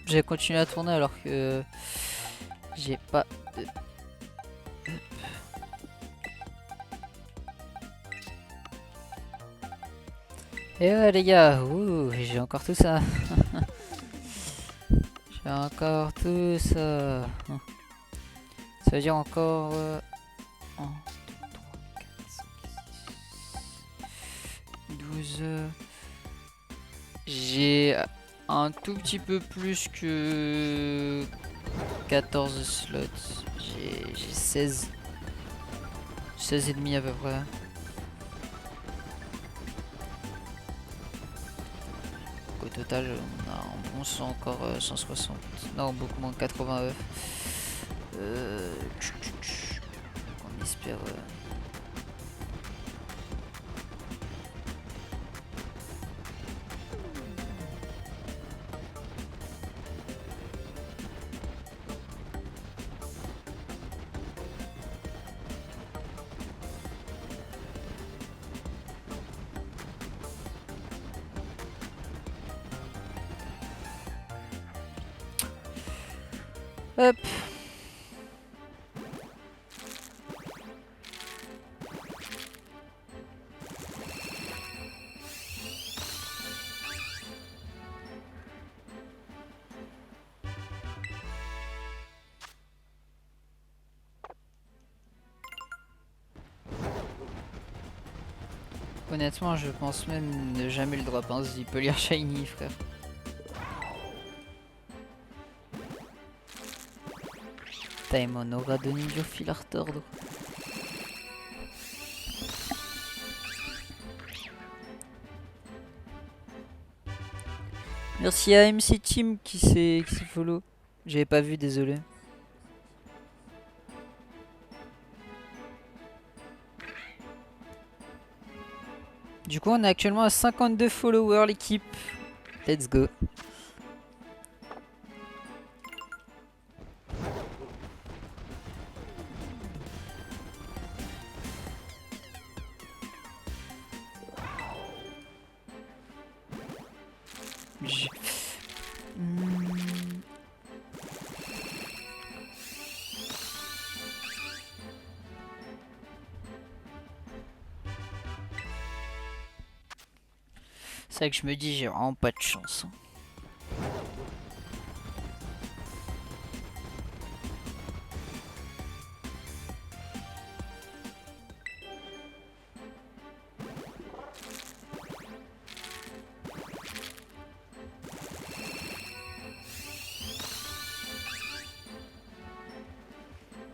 J'ai continué à tourner alors que j'ai pas de... Et ouais les gars, j'ai encore tout ça. J'ai encore tout ça. Ça veut dire encore... 1, 2, 3, 4, 5, 6, 12... J'ai un tout petit peu plus que 14 slots. J'ai 16. 16 et demi à peu près. Au total, on a en bon sang encore 160. Non, beaucoup moins, 89. On espère... Hop. Honnêtement, je pense même ne jamais le drop. Hein, il peut lire shiny, frère. Putain, on aura donné du fil à retordre. Merci à MC Team qui s'est follow. J'avais pas vu, désolé. Du coup, on est actuellement à 52 followers, l'équipe. Let's go. Je- Hmm. C'est vrai que je me dis, j'ai vraiment pas de chance, hein.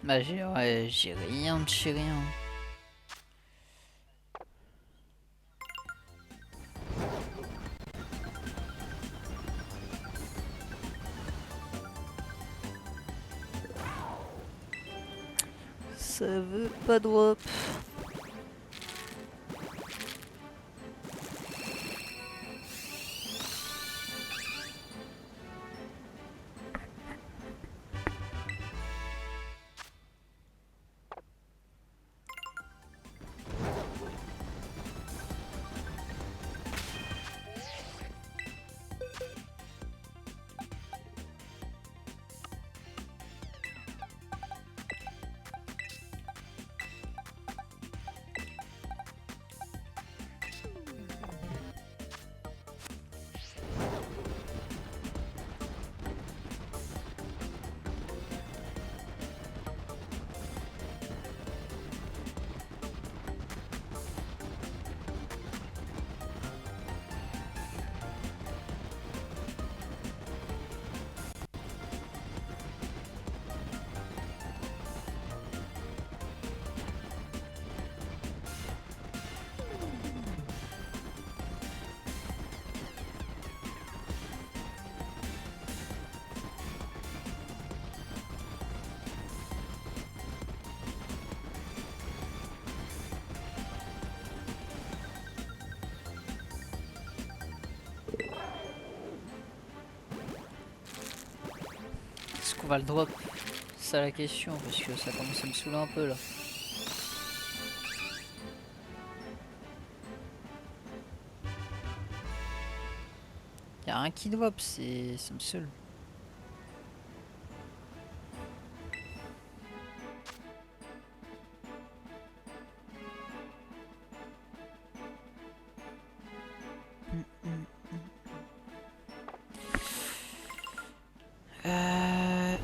Bah j'ai rien de chez rien. Ça veut pas drop. Est-ce qu'on va le drop? C'est ça la question, parce que ça commence à me saouler un peu là. Y'a rien qui drop, ça me saoule. Euh...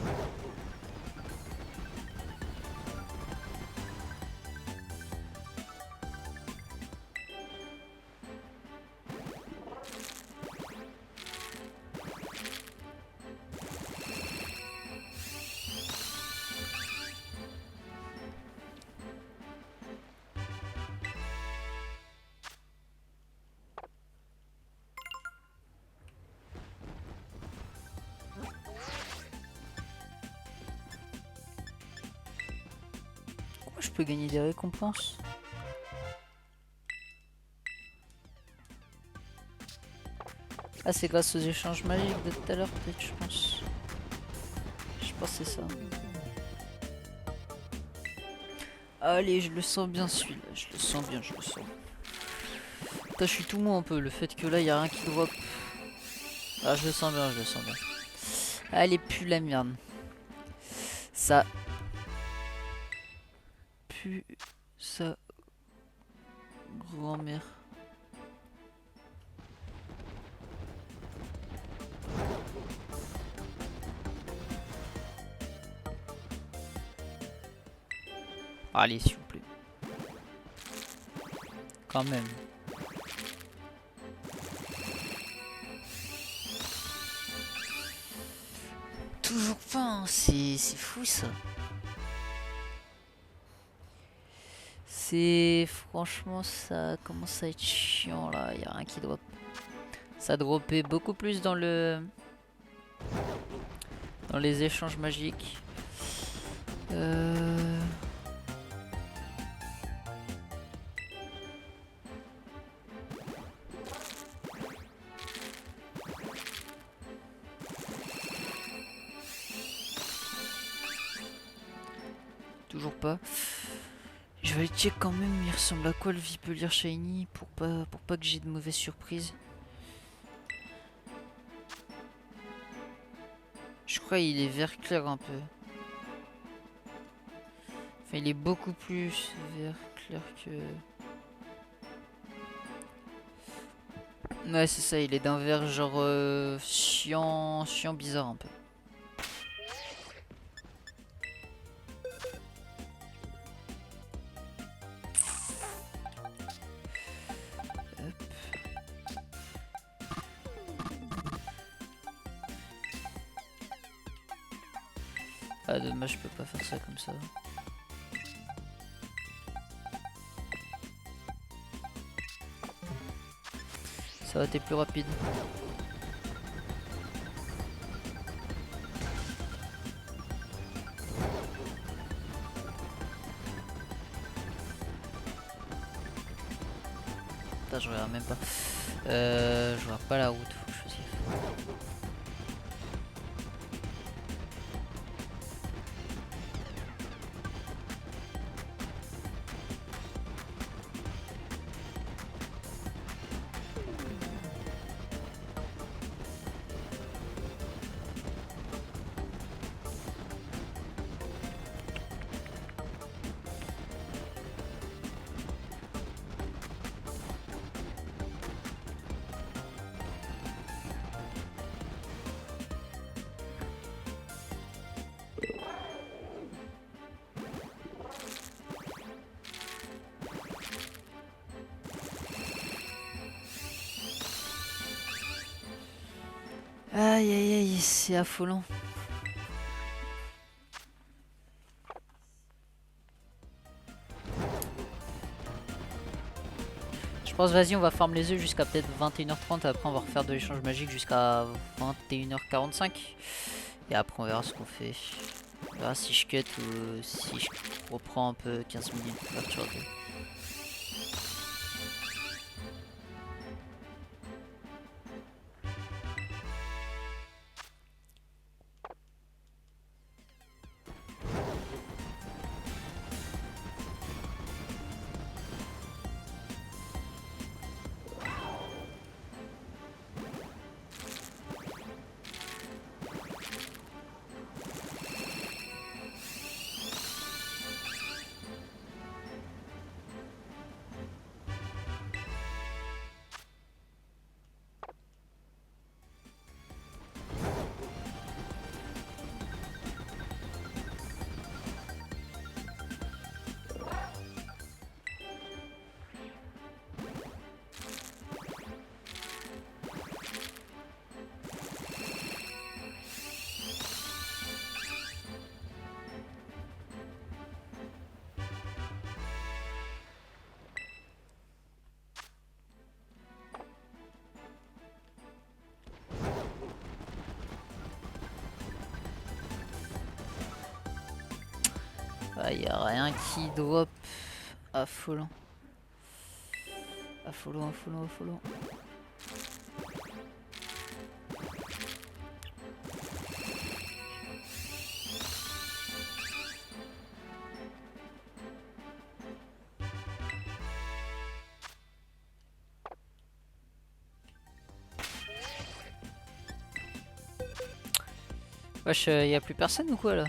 Comment je peux gagner des récompenses? Ah, c'est grâce aux échanges magiques de tout à l'heure, peut-être, je pense. Je pense que c'est ça. Allez, je le sens bien celui-là. Je le sens bien, je le sens. Putain, je suis tout mou un peu. Le fait que là, il y a rien qui drop. Ah, je le sens bien, je le sens bien. Allez, pue la merde. Ça pue sa grand-mère. Allez, s'il vous plaît. Quand même. Toujours pas, hein. C'est fou ça. C'est franchement ça commence à être chiant là, y a rien qui drop. Ça dropait beaucoup plus dans les échanges magiques. Toujours pas. Je vais aller check quand même, il ressemble à quoi le Vipelier Shiny pour pas que j'ai de mauvaises surprises. Pourquoi il est vert clair un peu? Enfin, il est beaucoup plus vert clair que... Ouais, c'est ça, il est d'un vert genre chiant bizarre un peu. Ah dommage, je peux pas faire ça comme ça. Ça va, t'es plus rapide. Putain, je regarde même pas. Je vois pas la route, faut que je fasse gaffe. Aïe aïe aïe, c'est affolant. Je pense, vas-y, on va farm les œufs jusqu'à peut-être 21h30. Après, on va refaire de l'échange magique jusqu'à 21h45. Et après, on verra ce qu'on fait. On verra si je cut ou si je reprends un peu 15 minutes de couverture de... Ah, y a rien qui drop. Affolant. Affolant, affolant, affolant. Wesh, y a plus personne ou quoi là?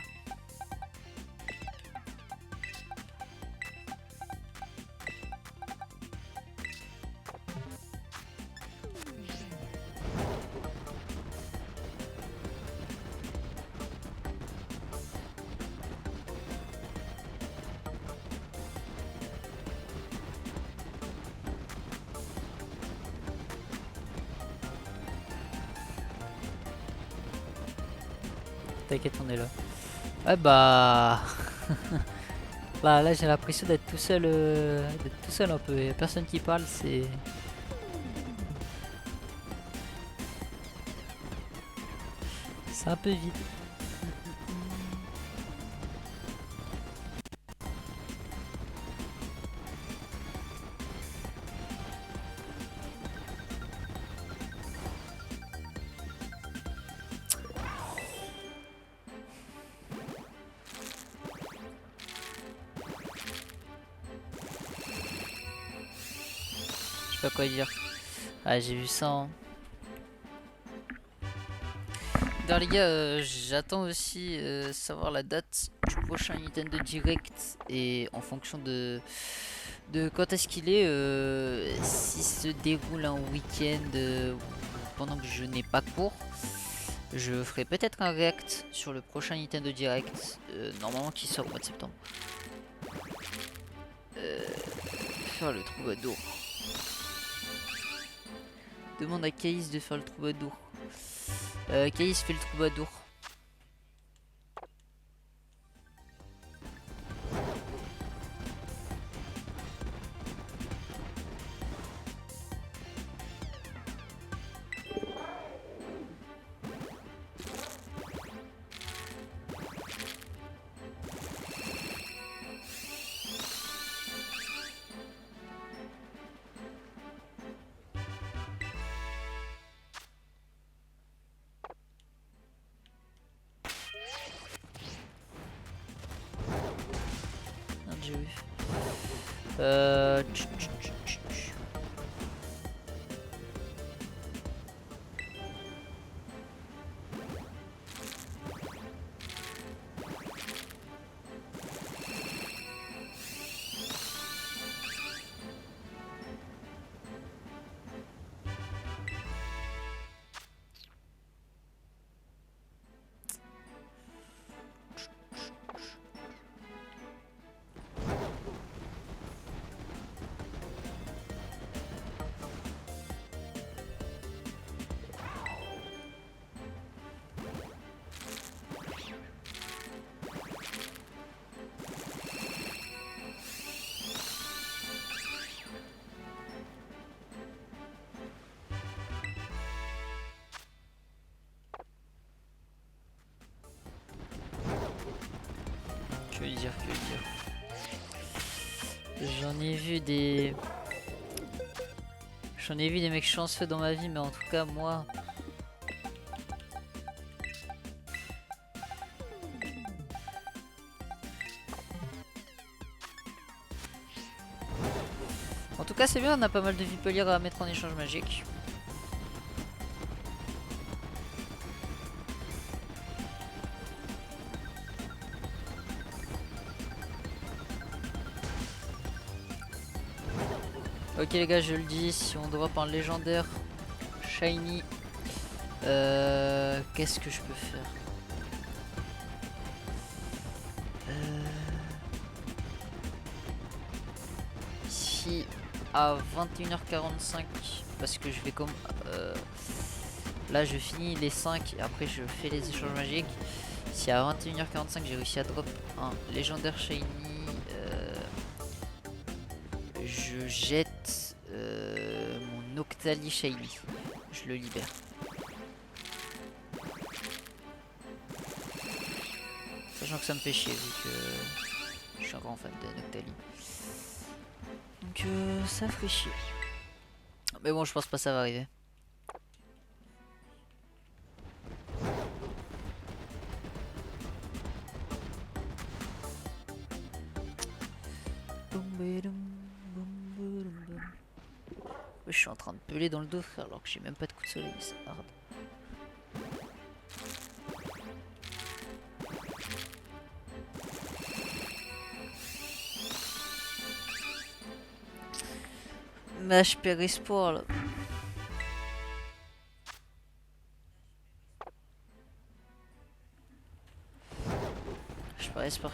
T'inquiète, on est là. Ouais bah... là j'ai l'impression d'être tout seul un peu. Y a personne qui parle, c'est... C'est un peu vide. Je sais pas quoi dire. Ah, j'ai vu ça. Hein. D'ailleurs les gars, j'attends aussi savoir la date du prochain Nintendo Direct et en fonction de quand est-ce qu'il est, s'il se déroule un week-end pendant que je n'ai pas cours, je ferai peut-être un react sur le prochain Nintendo Direct, normalement qui sort au mois de septembre. Faire le troubadour. Demande à Caïs de faire le troubadour. Caïs fait le troubadour. Merde, j'ai vu. Que dire. J'en ai vu des... J'en ai vu des mecs chanceux dans ma vie, mais en tout cas, moi... En tout cas, c'est bien, on a pas mal de Vipelier à mettre en échange magique. Ok les gars, je le dis, si on drop un légendaire shiny, qu'est-ce que je peux faire? Ici à 21h45, parce que je vais comme... là je finis les 5 et après je fais les échanges magiques. Si à 21h45 j'ai réussi à drop un légendaire shiny, je jette mon Octali shiny. Je le libère. Sachant que ça me fait chier vu que je suis un grand fan de Noctali. Donc ça ferait chier. Mais bon, je pense pas que ça va arriver. Je suis en train de peler dans le dos, frère, alors que j'ai même pas de coup de soleil, c'est hard. Mais je perds espoir là. Je perds espoir.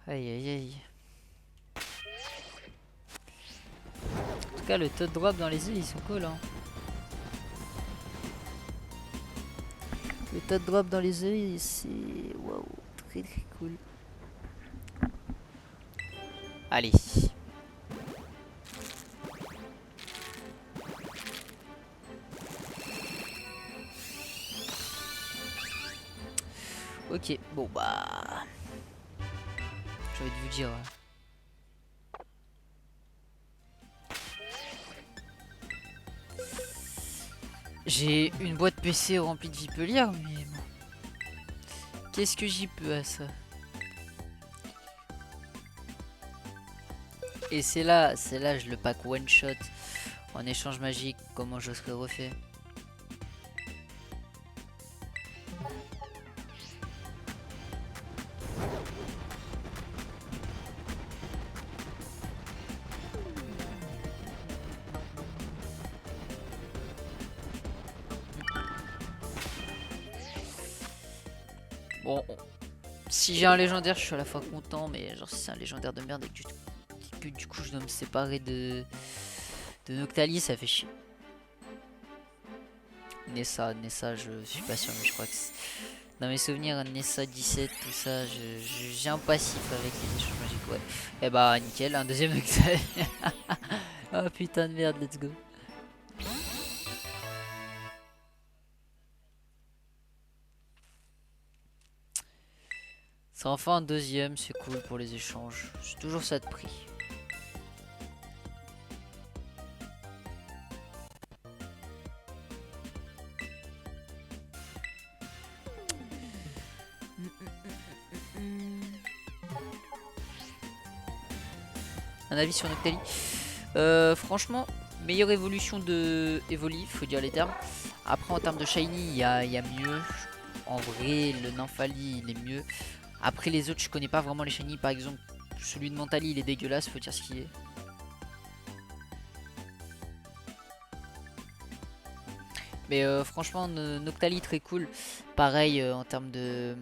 Aïe aïe aïe. En tout cas, le taux de drop dans les îles, ils sont cool hein. Le tas de drop dans les œufs, c'est waouh, très très cool. Allez. Ok, bon bah... J'ai envie de vous dire... J'ai une boîte PC remplie de Vipelier, mais bon. Qu'est-ce que j'y peux à ça? Et c'est là, je le pack one shot en échange magique. Comment je serais refait? Bon, si j'ai un légendaire, je suis à la fois content, mais genre si c'est un légendaire de merde et que du coup je dois me séparer de Noctali, ça fait chier. Nessa, je suis pas sûr, mais je crois que dans mes souvenirs, Nessa 17, tout ça, j'ai un passif avec les échanges magiques, ouais. Et bah nickel, un deuxième Noctali. Oh putain de merde, let's go. C'est enfin un deuxième, c'est cool pour les échanges. C'est toujours ça de prix. Un avis sur Noctali? Franchement, meilleure évolution de Evoli, faut dire les termes. Après en termes de shiny, il y a mieux. En vrai, le Nymphali il est mieux. Après les autres, je connais pas vraiment les shiny. Par exemple, celui de Mentali il est dégueulasse, faut dire ce qu'il est. Mais franchement, Noctali très cool. Pareil en termes de...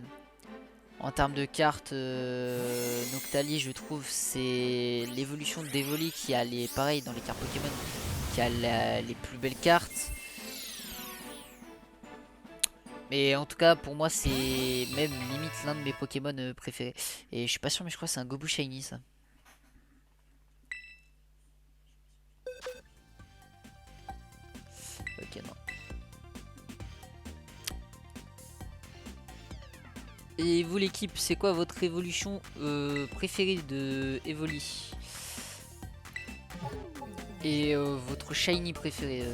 En termes de cartes, Noctali, je trouve, c'est l'évolution d'Evoli qui a les, pareil dans les cartes Pokémon, qui a les plus belles cartes. Mais en tout cas, pour moi, c'est même limite l'un de mes Pokémon préférés. Et je suis pas sûr, mais je crois que c'est un Gobu Shiny, ça. Ok, non. Et vous l'équipe, c'est quoi votre évolution préférée de Evoli? Et votre shiny préféré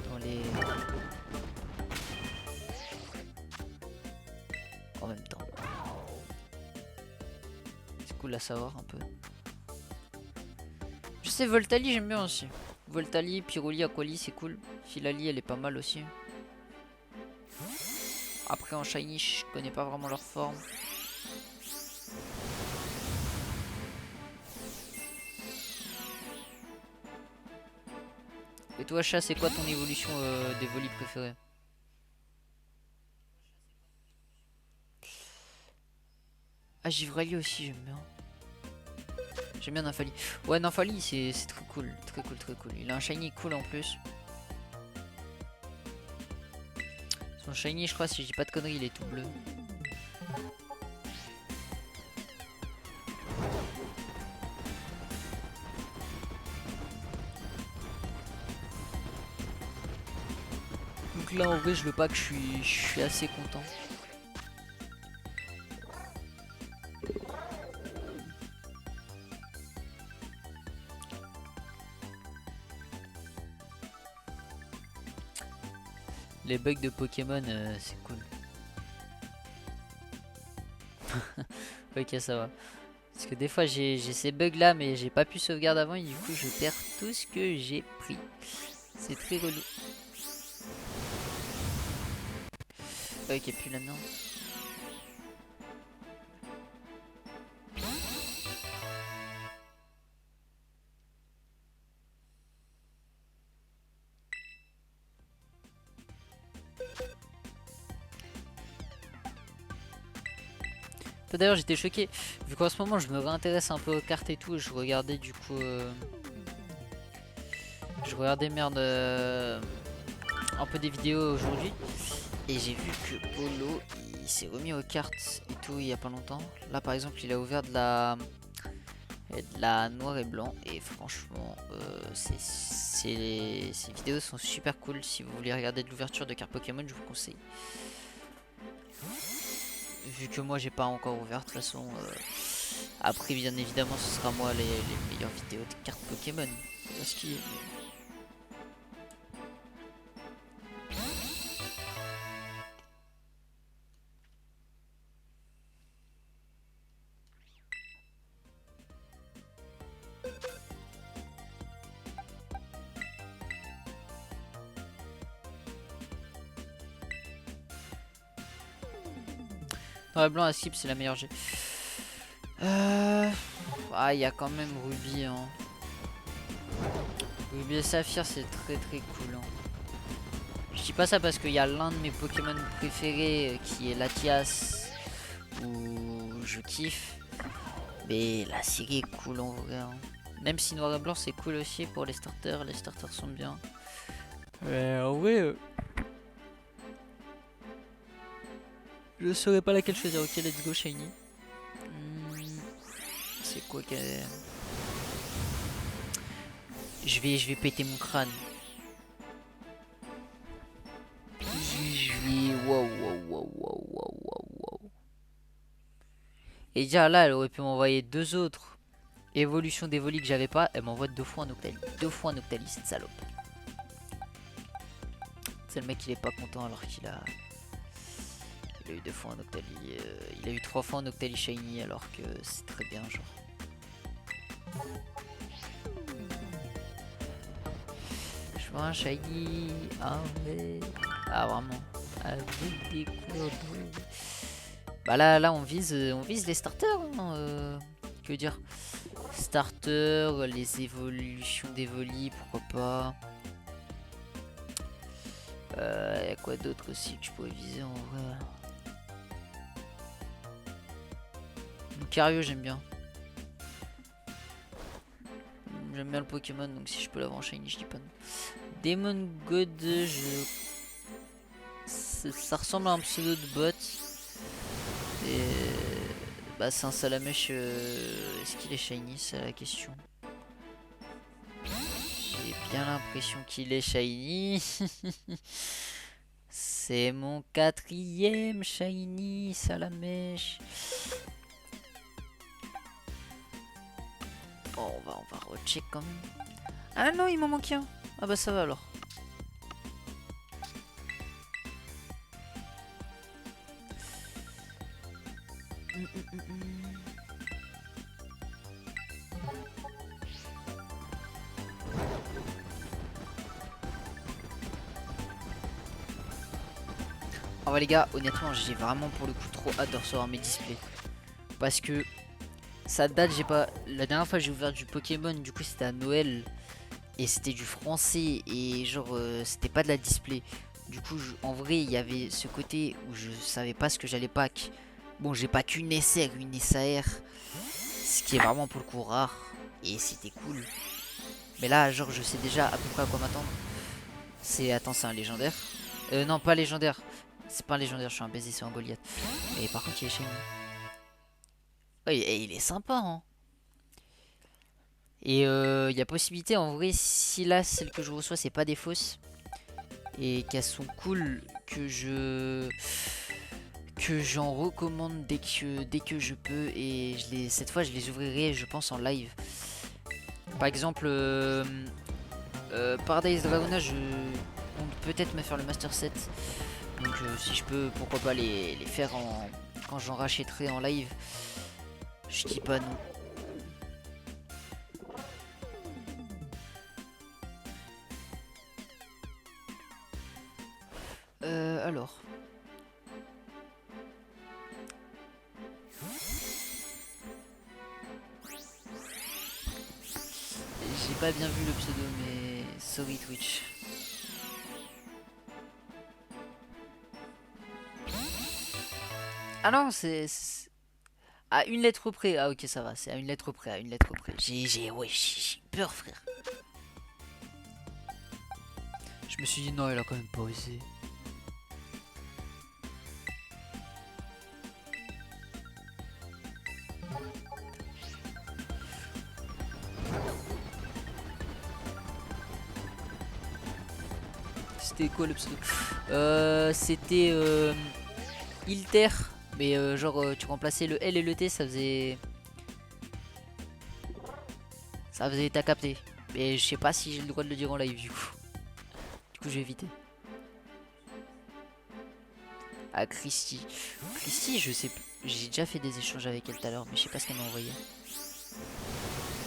dans les... En même temps. C'est cool à savoir un peu. Je sais, Voltali j'aime bien aussi. Voltali, Pyroli, Aquali c'est cool. Filali elle est pas mal aussi. Après en shiny je connais pas vraiment leur forme. Et toi chat, c'est quoi ton évolution d'Evoli préférée? Ah Givrali aussi j'aime bien. J'aime bien Nymphali. Ouais Nymphali c'est très cool. Très cool, très cool. Il a un shiny cool en plus. Son shiny je crois si je dis pas de conneries il est tout bleu. Donc là en vrai je le pack, je suis assez content. Les bugs de Pokémon c'est cool. Ok ça va. Parce que des fois j'ai ces bugs là mais j'ai pas pu sauvegarder avant et du coup je perds tout ce que j'ai pris. C'est très relou. Ok plus là-dedans. D'ailleurs j'étais choqué vu qu'en ce moment je me réintéresse un peu aux cartes et tout et je regardais du coup je regardais merde un peu des vidéos aujourd'hui Et j'ai vu que Polo, il s'est remis aux cartes et tout il y a pas longtemps. Là par exemple, il a ouvert de la noir et blanc. Et franchement, ces vidéos sont super cool. Si vous voulez regarder de l'ouverture de cartes Pokémon, je vous conseille. Vu que moi j'ai pas encore ouvert, de toute façon. Après, bien évidemment, ce sera moi les meilleures vidéos de cartes Pokémon. Parce qu'il noir et blanc à skip, c'est la meilleure G. Ah, il y a quand même Ruby. Hein. Ruby et Saphir, c'est très très cool. Hein. Je dis pas ça parce qu'il y a l'un de mes Pokémon préférés qui est Latias, où je kiffe. Mais la série est cool en vrai. Hein. Même si noir et blanc c'est cool aussi pour les starters sont bien. En vrai, je saurais pas laquelle choisir. Ok, let's go Shiny. C'est quoi que... Je vais péter mon crâne. Je vais... Wow. Et déjà là, elle aurait pu m'envoyer 2 autres. Évolution d'Evoli que j'avais pas. Elle m'envoie 2 fois un Octali. 2 fois un Octali, cette salope. C'est le mec, il est pas content alors qu'il a... Il a eu 2 fois un Octali. Il a eu 3 fois un Octali Shiny alors que c'est très bien, genre. Je vois un Shiny. Ah ouais. Ah vraiment. Avec des couleurs bleues. Bah là on vise les starters. Hein, que dire? Starter, les évolutions d'Evoli, pourquoi pas. Y'a quoi d'autre aussi que je pourrais viser en vrai? Lucario j'aime bien. J'aime bien le Pokémon, donc si je peux l'avoir en shiny, je dis pas non. Demon God, ça ressemble à un pseudo de bot. Et bah c'est un Salamèche. Est-ce qu'il est shiny? C'est la question. J'ai bien l'impression qu'il est shiny. C'est mon 4e shiny Salamèche. Bon, on va recheck quand même. Ah non, il m'en manque un. Ah bah ça va alors. Ah ouais les gars, honnêtement j'ai vraiment pour le coup trop hâte de recevoir mes displays. Parce que ça date, j'ai pas... La dernière fois j'ai ouvert du Pokémon, du coup c'était à Noël. Et c'était du français et genre c'était pas de la display. Du coup en vrai il y avait ce côté où je savais pas ce que j'allais pack. Bon j'ai pas qu'une SR, une SAR. Ce qui est vraiment pour le coup rare. Et c'était cool. Mais là genre je sais déjà à peu près à quoi m'attendre. C'est... Attends c'est un légendaire. Non pas légendaire. C'est pas un légendaire, je suis un baiser, c'est un Goliath. Et par contre il est chez nous. Ouais, il est sympa hein. Et il y a possibilité en vrai si là celle que je reçois c'est pas des fausses. Et qu'elles sont cool que j'en recommande dès que je peux et cette fois je les ouvrirai je pense en live. Par exemple Paradise Dragona je compte peut-être me faire le Master Set. Donc si je peux pourquoi pas les faire quand j'en rachèterai en live. Je dis pas non. Alors j'ai pas bien vu le pseudo mais sorry Twitch. Ah non c'est à une lettre près. Ah ok ça va, c'est à une lettre près, à une lettre près. J'ai peur frère. Je me suis dit non il a quand même pas osé. C'était quoi le pseudo? C'était Ilter. Mais genre tu remplaçais le L et le T, ça faisait... Ça faisait t'as capté. Mais je sais pas si j'ai le droit de le dire en live du coup. Du coup j'ai évité. Ah Christy. Christy je sais plus. J'ai déjà fait des échanges avec elle tout à l'heure mais je sais pas ce qu'elle m'a envoyé.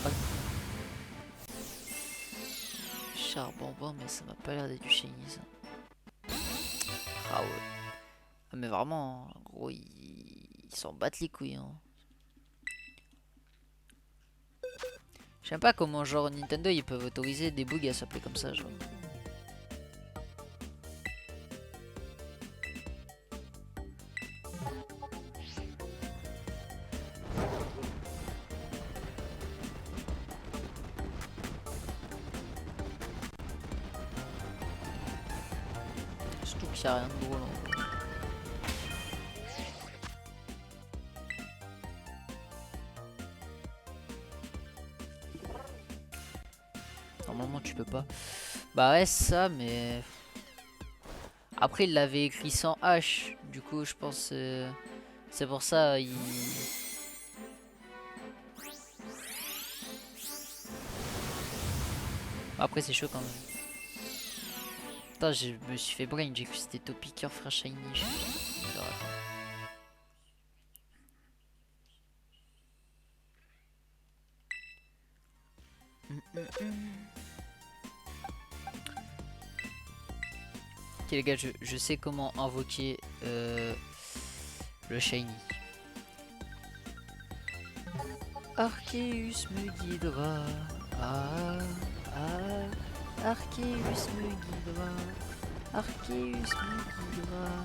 Ah. Charbon mais ça m'a pas l'air d'être du shiny ça. Ah ouais. Ah mais vraiment gros ils s'en battent les couilles hein. Je sais pas comment genre Nintendo ils peuvent autoriser des bugs à s'appeler comme ça genre. Surtout qu'il n'y a rien de drôle. Hein. Normalement tu peux pas. Bah ouais ça mais... Après il l'avait écrit sans H. Du coup je pense... c'est pour ça il... Après c'est chaud quand même. Putain je me suis fait brain, j'ai cru que c'était Topiqueur frère Shiny. Alors, attends. Ok les gars je sais comment invoquer le Shiny. Arceus me guidera. Ah, ah, Arceus me guidera. Arceus me guidera.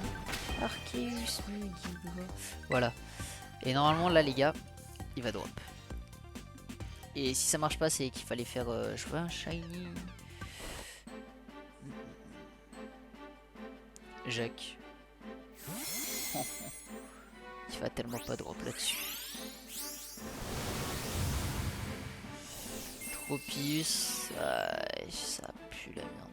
Arceus me guidera. Voilà. Et normalement là les gars, il va drop. Et si ça marche pas, c'est qu'il fallait faire je vois un shiny. Jacques. Il va tellement pas drop là-dessus. Tropius. Ça pue la merde.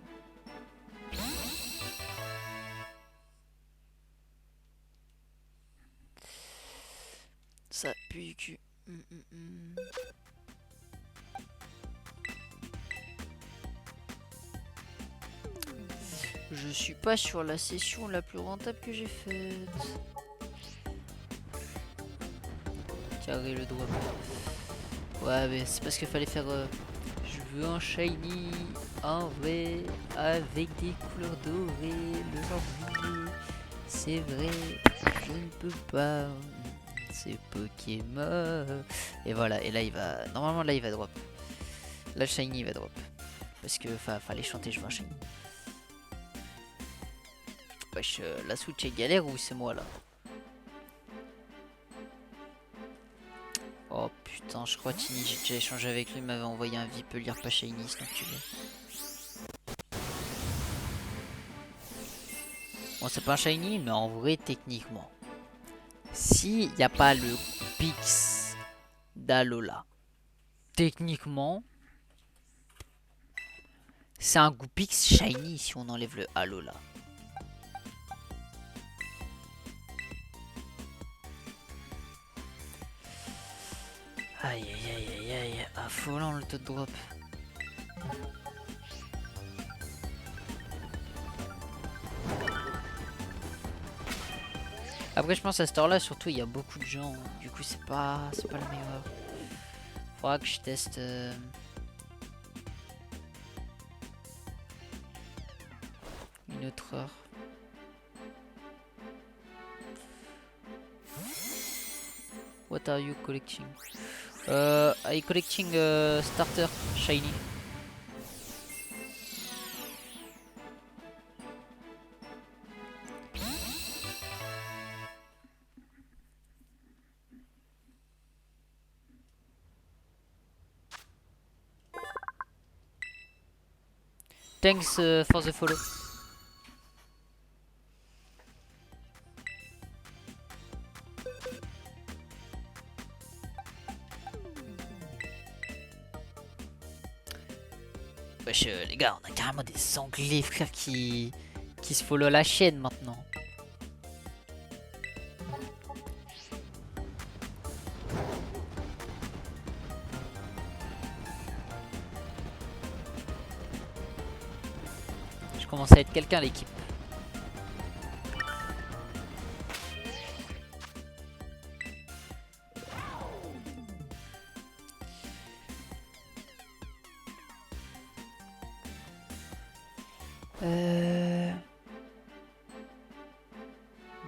Ça pue du cul. Je suis pas sur la session la plus rentable que j'ai faite. Carré le drop. Ouais mais c'est parce qu'il fallait faire... je veux un shiny, un vrai, avec des couleurs dorées, le janvier. C'est vrai, je ne peux pas. C'est Pokémon. Et voilà, et là il va... Normalement là il va drop. Là shiny il va drop. Parce que fallait chanter je veux un shiny. Wesh, la Switch est galère ou c'est moi là? Oh putain, je crois Tini, j'ai déjà échangé avec lui, il m'avait envoyé un Vipelier pas shiny, donc tu veux. Bon, c'est pas un shiny, mais en vrai, techniquement, s'il n'y a pas le Pix d'Alola, techniquement, c'est un goût Pix shiny si on enlève le Alola. Aïe aïe aïe aïe aïe, affolant le taux de drop. Après je pense à cette heure là surtout il y a beaucoup de gens, du coup c'est pas la meilleure. Faudra que je teste une autre heure. What are you collecting? I collecting starter shiny. Thanks for the follow. Wesh, les gars, on a carrément des anglais, frère, qui se follow la chaîne maintenant. Je commence à être quelqu'un à l'équipe.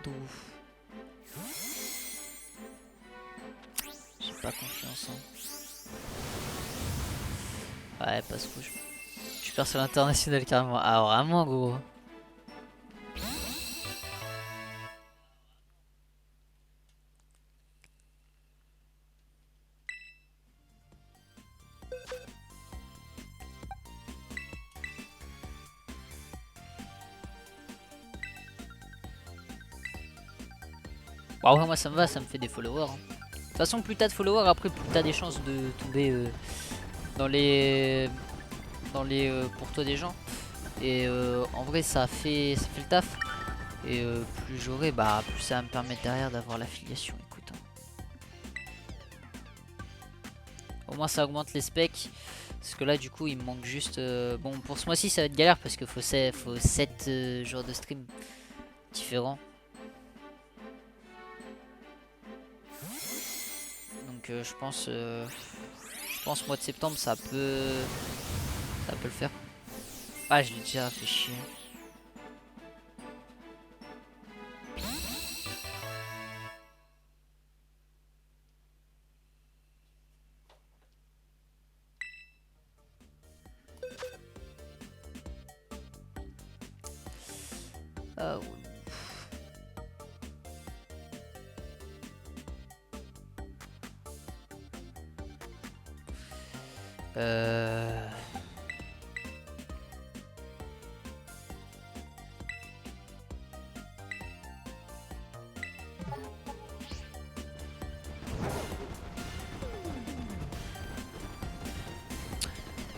D'où j'ai pas confiance en. Ouais, passe rouge. Je perds sur l'international carrément. Ah, vraiment, gros. Bah ouais, moi ça me va, ça me fait des followers. Hein. De toute façon, plus t'as de followers, après plus t'as des chances de tomber dans les pour toi des gens. Et en vrai, ça fait le taf. Et plus j'aurai, bah plus ça va me permettre derrière d'avoir l'affiliation. Écoute, hein. Au moins ça augmente les specs. Parce que là, du coup, il me manque juste. Bon, pour ce mois-ci, ça va être galère parce qu'il faut 7 jours de stream différents. Donc je pense mois de septembre ça peut le faire. Ah, je l'ai déjà fait chier. Ah ouais.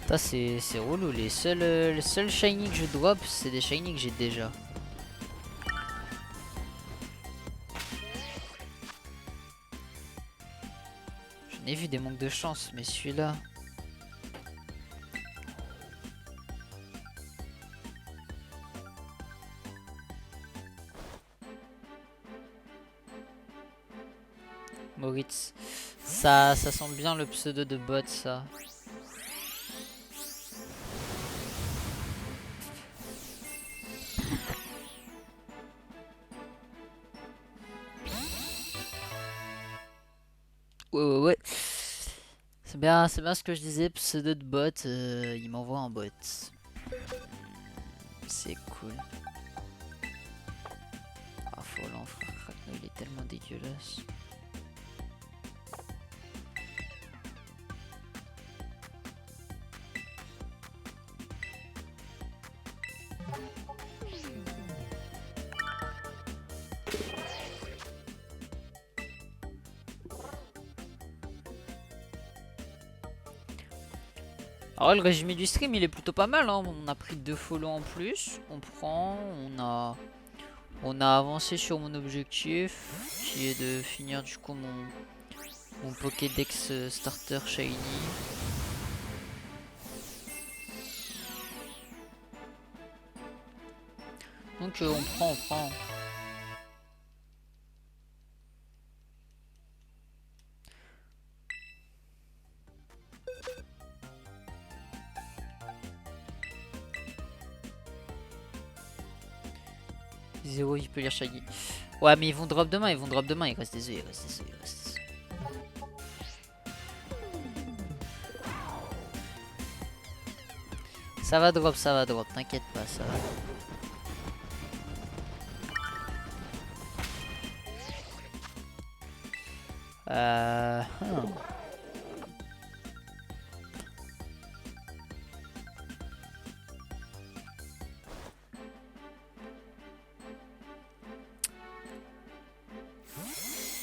Ça c'est relou, les seuls shiny que je drop c'est des shiny que j'ai déjà. J'en ai vu des manques de chance mais celui-là... Moritz, ça sent bien le pseudo de bot ça. Ouais. C'est bien ce que je disais, pseudo de bot, il m'envoie un bot. C'est cool. Ah, Folland, frère, Krakno, il est tellement dégueulasse. Alors le résumé du stream il est plutôt pas mal, hein. On a pris 2 follow en plus, on a avancé sur mon objectif qui est de finir du coup mon Pokédex starter shiny. Donc on prend. Zéro, il peut lire shiny. Ouais, mais ils vont drop demain, il reste des œufs, Ça va drop, t'inquiète pas, ça va.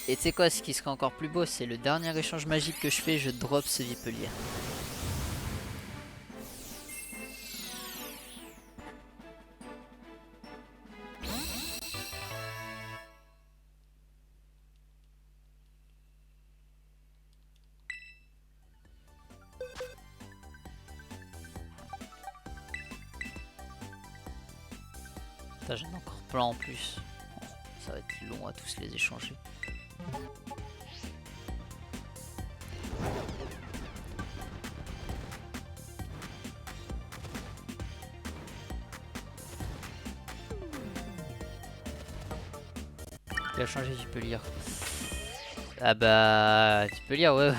Et tu sais quoi, ce qui serait encore plus beau, c'est le dernier échange magique que je fais, je drop ce Vipelier. Ça, j'en ai encore plein en plus. Bon, ça va être long à tous les échanger. Il a changé, tu peux lire. Ah bah, tu peux lire, ouais,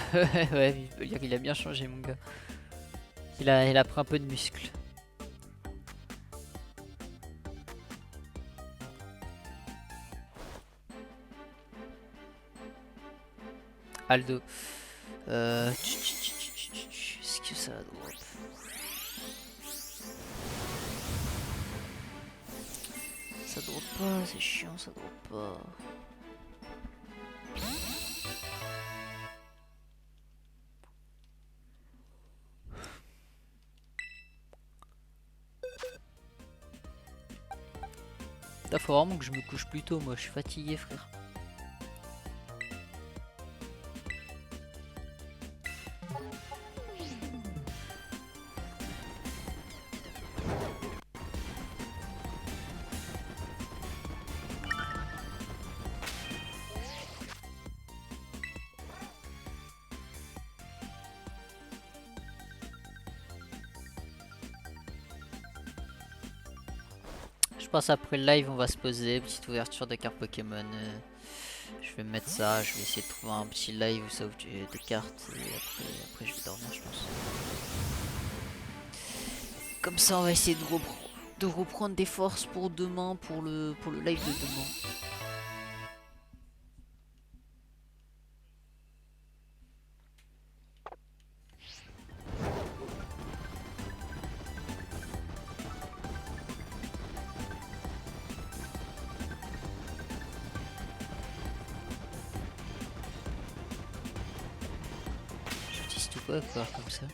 ouais, tu peux lire, il a bien changé, mon gars. Il a pris un peu de muscle. Aldo. Est-ce que ça va drop? Ça drop pas, c'est chiant, ça drop pas. Putain, faut vraiment que je me couche plus tôt, moi je suis fatigué, frère. Je pense après le live on va se poser, petite ouverture des cartes Pokémon. Je vais mettre ça, je vais essayer de trouver un petit live où ça ouvre des cartes et après je vais dormir je pense. Comme ça on va essayer de reprendre des forces pour demain, pour le live de demain. Je dis tout quoi faire comme ça.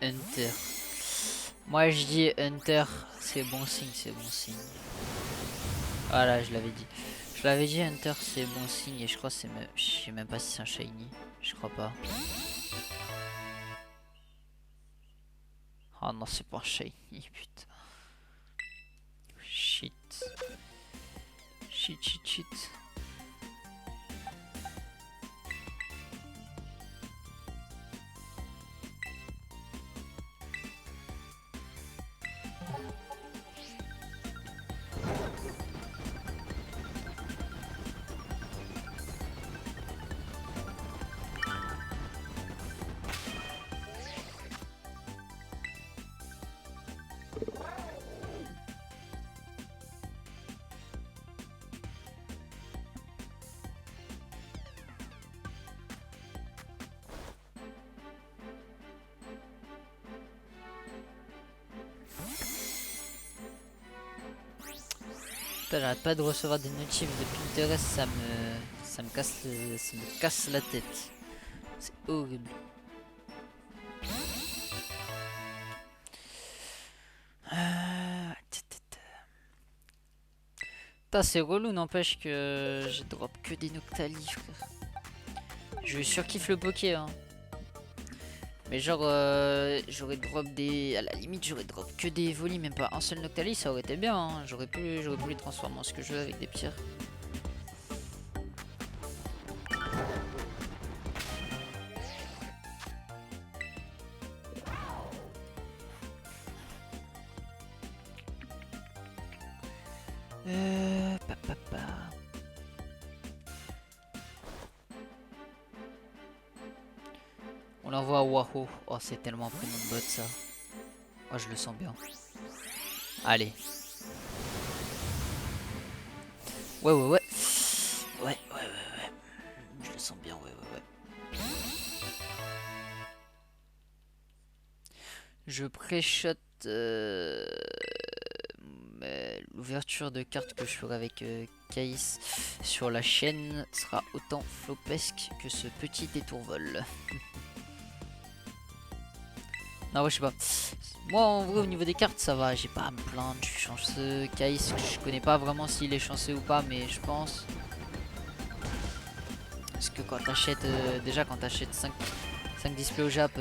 Hunter. Moi je dis Hunter, c'est bon signe, c'est bon signe. Voilà, je l'avais dit. Je l'avais dit, Hunter c'est bon signe et je crois que c'est même... Je sais même pas si c'est un shiny. Je crois pas. Oh non, c'est pas un shiny, putain. Shit. Shit, shit, shit. Putain, j'arrête pas de recevoir des notifs de Pinterest, ça me casse la tête. C'est horrible. Putain, c'est relou, n'empêche que j'ai drop que des Noctali, frère. Je surkiffe le poké, hein. Mais genre, j'aurais drop des... À la limite, j'aurais drop que des volis, même pas un seul Noctali, ça aurait été bien, hein. J'aurais pu les transformer en ce que je veux avec des pierres. On l'envoie à Wahoo. Oh, c'est tellement un prénom de bot ça. Oh, je le sens bien. Allez. Ouais. Ouais. me sens bien, ouais. Je pré-shot l'ouverture de cartes que je ferai avec Caïs sur la chaîne sera autant flopesque que ce petit détour vol. Non, ouais, je sais pas. Moi, en vrai, au niveau des cartes, ça va. J'ai pas à me plaindre. Je suis chanceux. Caïs, je connais pas vraiment s'il est chanceux ou pas, mais je pense. Parce que quand t'achètes. Déjà, quand t'achètes 5 displays au Jap,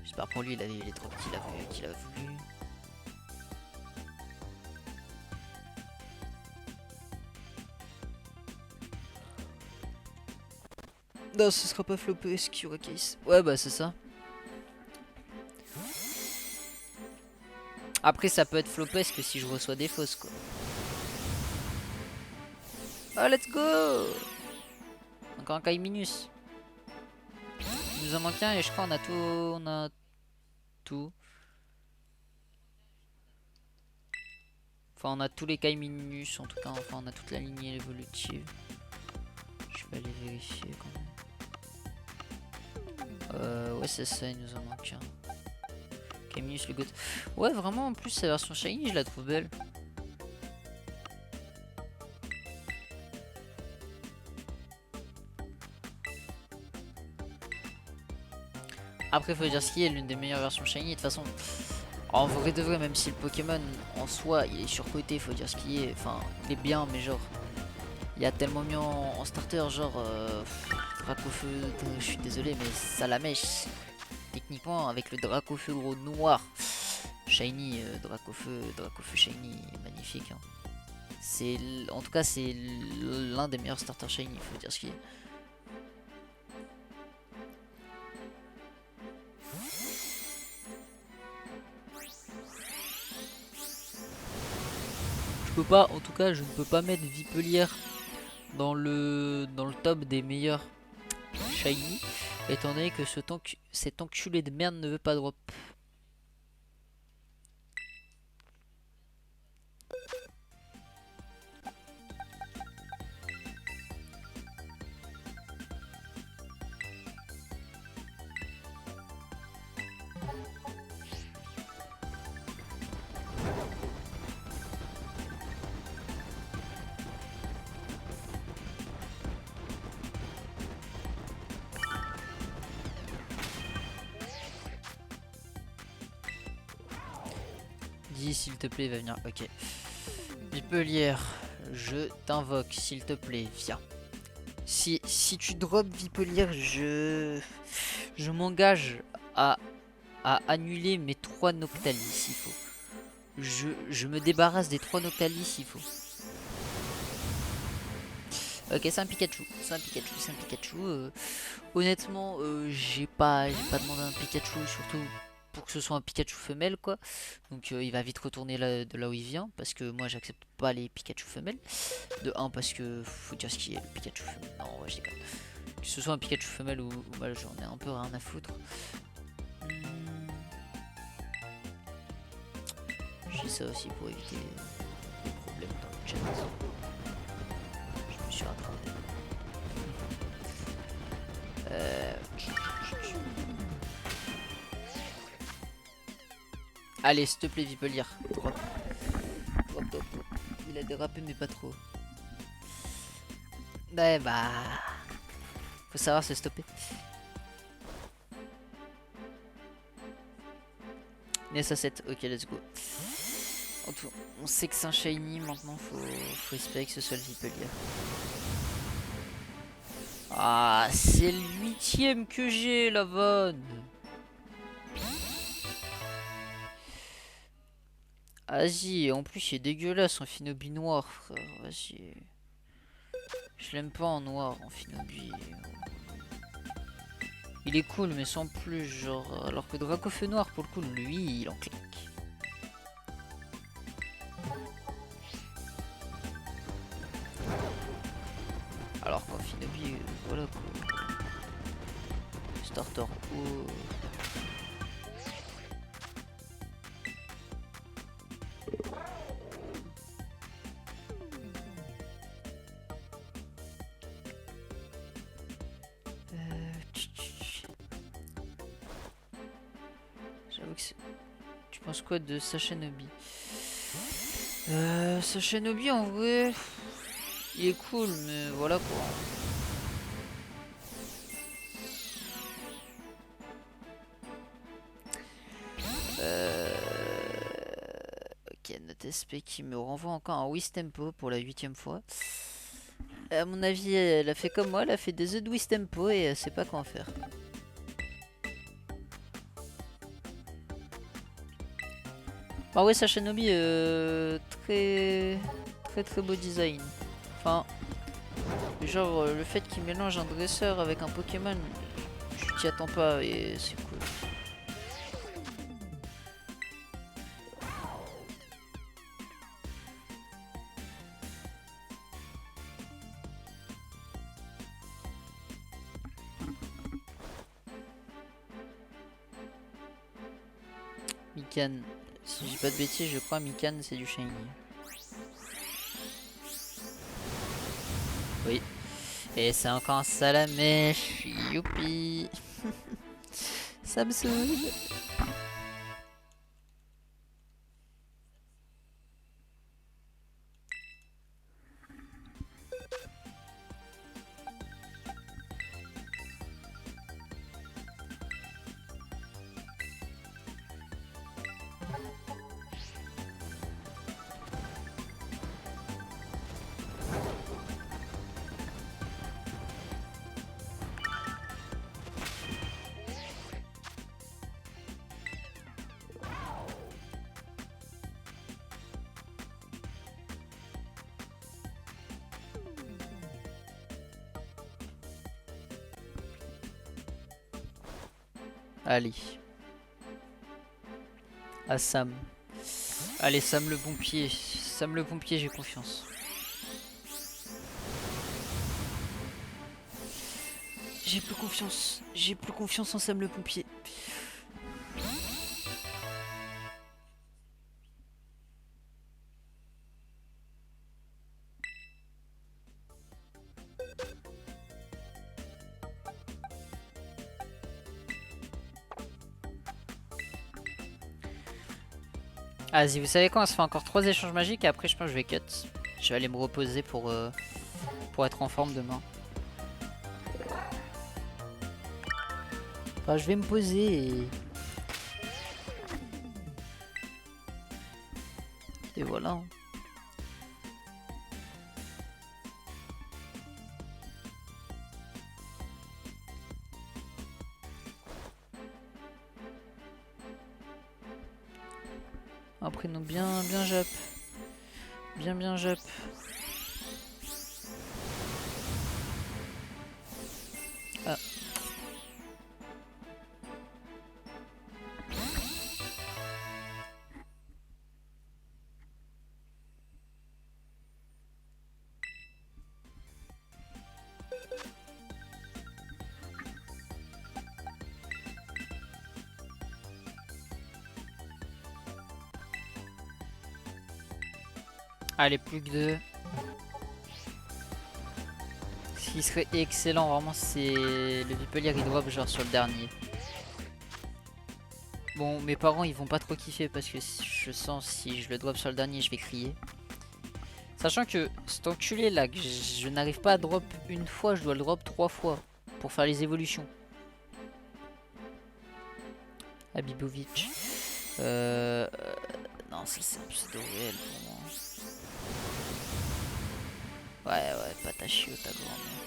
j'espère pour lui, il est trop petit, qu'il a voulu. Non, ce sera pas flopesque, il y aura Caïs. Ouais, bah, c'est ça. Après, ça peut être flopesque si je reçois des fausses, quoi. Oh, let's go! Encore un Kaiminus. Il nous en manque un et je crois qu'on a tout. On a tout. Enfin, on a tous les Kaiminus en tout cas. Enfin, on a toute la lignée évolutive. Je vais aller vérifier quand même. Ouais, c'est ça, il nous en manque un. Kaiminus le goth. Ouais, vraiment, en plus, sa version shiny, je la trouve belle. Après, faut dire ce qui est l'une des meilleures versions shiny. De toute façon, en vrai de vrai, même si le Pokémon en soi il est surcoté, faut dire ce qui est. Enfin, il est bien, mais genre, il y a tellement mieux en starter, genre, Dracofeu. Je suis désolé, mais ça la mèche. Techniquement, avec le Dracofeu gros noir, shiny, Dracofeu shiny, magnifique. Hein. En tout cas, c'est l'un des meilleurs starters shiny, faut dire ce qui est. Je peux pas, en tout cas, je ne peux pas mettre Vipelière dans le top des meilleurs shiny, étant donné que cet enculé de merde ne veut pas drop. Dis s'il te plaît, va venir. Ok. Vipelière, je t'invoque, s'il te plaît, viens. Si tu drops Vipelière, je m'engage à annuler mes 3 Noctalis s'il faut. Je me débarrasse des 3 Noctalis s'il faut. Ok, c'est un Pikachu. Honnêtement, j'ai pas demandé un Pikachu, surtout pour que ce soit un Pikachu femelle, quoi. Donc il va vite retourner de là où il vient, parce que moi j'accepte pas les Pikachu femelles. De 1, parce que faut dire ce qui est le Pikachu femelle. Non, ouais, je déconne. Que ce soit un Pikachu femelle ou mâle, j'en ai un peu rien à foutre. J'ai ça aussi pour éviter les problèmes dans le chat. Je me suis rattrapé. Allez, s'il te plaît, Vipelière. Drop. Il a dérapé, mais pas trop. Ouais, bah. Faut savoir se stopper. Nessa 7, ok, let's go. On sait que c'est un shiny, maintenant faut espérer que ce soit le Vipelière. Ah, c'est le 8ème que j'ai, la vanne. Vas-y, en plus il est dégueulasse en Finobi noir, frère. Vas-y. Je l'aime pas en noir, en Finobi. Il est cool, mais sans plus, genre. Alors que Dracofeu noir, pour le coup, lui, il en claque. Alors qu'en Finobi, voilà quoi. Starter haut. trouve que tu penses quoi de Sacha Nobi? Sacha Nobi en vrai, il est cool, mais voilà quoi. Ok, note SP qui me renvoie encore un Wistempo pour la 8ème fois. À mon avis, elle a fait comme moi, elle a fait des œufs de Wistempo et elle sait pas quoi en faire. Bah ouais, Sacha Nobi, très beau design. Enfin, genre le fait qu'il mélange un dresseur avec un Pokémon, tu t'y attends pas et c'est cool. Mikan, si je dis pas de bêtises, je crois Mikan c'est du shiny. Oui. Et c'est encore un Salamèche. Youpi. Ça me saoule. Allez. À Sam. Allez, Sam le pompier. Sam le pompier, j'ai confiance. J'ai plus confiance. J'ai plus confiance en Sam le pompier. Ah, vas-y, vous savez quoi, on se fait encore 3 échanges magiques et après je pense que je vais cut. Je vais aller me reposer pour être en forme demain. Enfin, je vais me poser et voilà. Un prénom bien jap. Bien jap. Ah. Allez, plus que 2. Ce qui serait excellent, vraiment, c'est le Vipelier il drop genre sur le dernier. Bon, mes parents ils vont pas trop kiffer parce que je sens si je le drop sur le dernier, je vais crier. Sachant que cet enculé là, que je n'arrive pas à drop une fois, je dois le drop 3 fois pour faire les évolutions. Abibovic. Non, ça c'est un pseudo réel pour moi. Ouais, Patachio, ta grand-mère.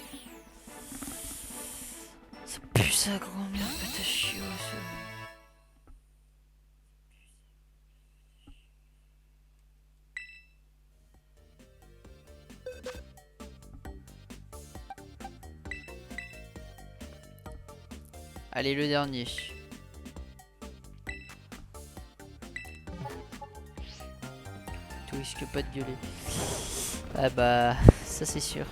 Ça pue sa grand-mère, Patachio. Allez, le dernier. Tu risques pas de gueuler. Ah bah, ça c'est sûr.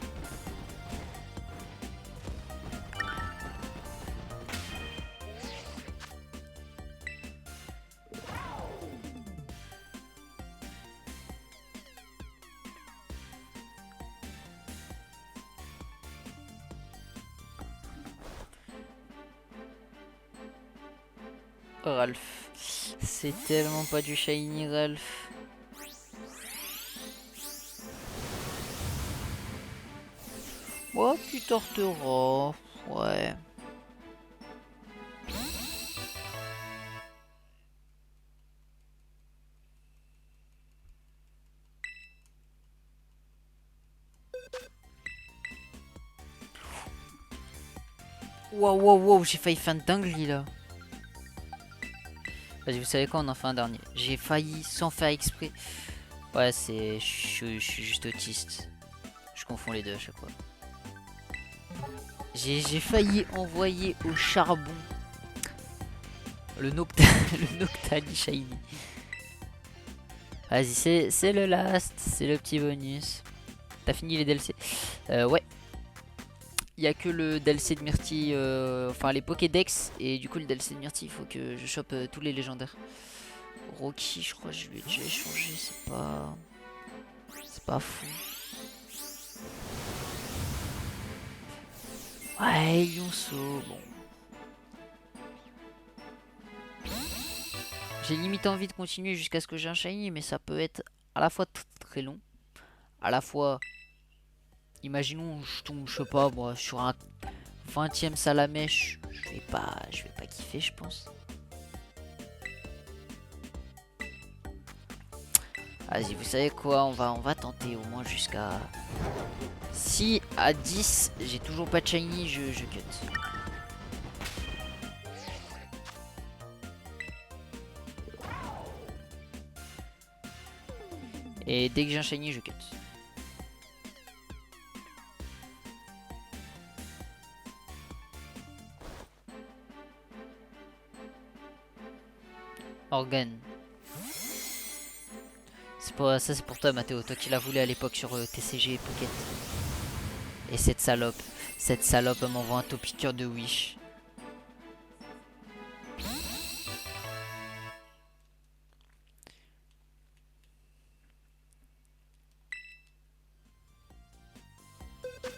Ralph. C'est tellement pas du shiny, Ralph. Oh, tu torteras. Ouais. Wow, wow, wow, j'ai failli faire une dinguerie là. Vas-y, vous savez quoi, on en fait un dernier. J'ai failli sans faire exprès. Ouais, c'est. Je suis juste autiste. Je confonds les deux à chaque fois. J'ai failli envoyer au charbon le le Noctali Shiny. Vas-y, c'est le last, c'est le petit bonus. T'as fini les DLC? Ouais. Il y a que le DLC de Myrtille, enfin les Pokédex, et du coup le DLC de Myrtille, il faut que je chope tous les légendaires. Rocky, je crois que je lui ai déjà échangé, c'est pas fou. Ouais, Yonso, bon. J'ai limite envie de continuer jusqu'à ce que j'ai un shiny, mais ça peut être à la fois très long, à la fois, imaginons je tombe, je sais pas moi, sur un 20ème Salamèche, je vais pas kiffer, je pense. Vas-y, vous savez quoi, on va tenter au moins jusqu'à... Si à 10, j'ai toujours pas de shiny, je cut. Et dès que j'ai un shiny, je cut. Organe. Ça c'est pour toi Mathéo, toi qui l'as voulu à l'époque sur TCG et Pocket. Et cette salope elle m'envoie un topiqueur de Wish.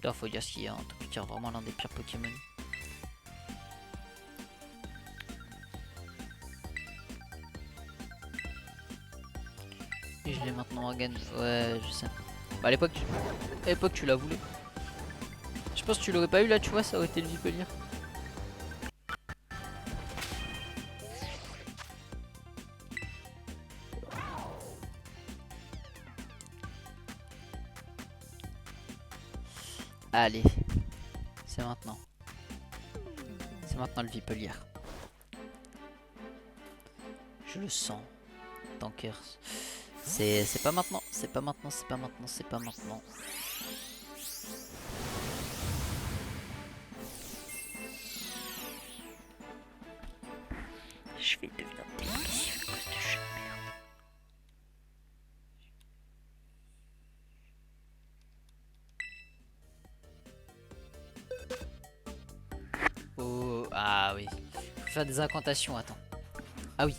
Là faut dire ce qu'il y a, un topiqueur vraiment l'un des pires Pokémon. Et je l'ai maintenant Organe, ouais je sais. Bah à l'époque tu l'as voulu. Je pense que tu l'aurais pas eu là, tu vois, ça aurait été le Vipelier. Allez, c'est maintenant. C'est maintenant le Vipelier. Je le sens. Tankers. C'est pas maintenant, c'est pas maintenant, c'est pas maintenant, c'est pas maintenant. Je vais devenir dépressif à cause de jeu de merde. Oh, ah oui. Faut faire des incantations, attends. Ah oui.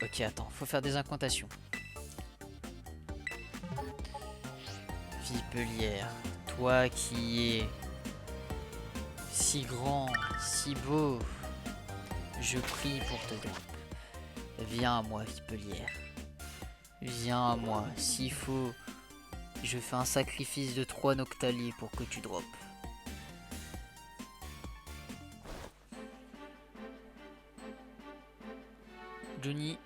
Ok, attends, faut faire des incantations. Vipelière, toi qui es si grand, si beau, je prie pour te drop. Viens à moi, Vipelière. Viens à moi, s'il faut, je fais un sacrifice de 3 Noctali pour que tu drops. Johnny,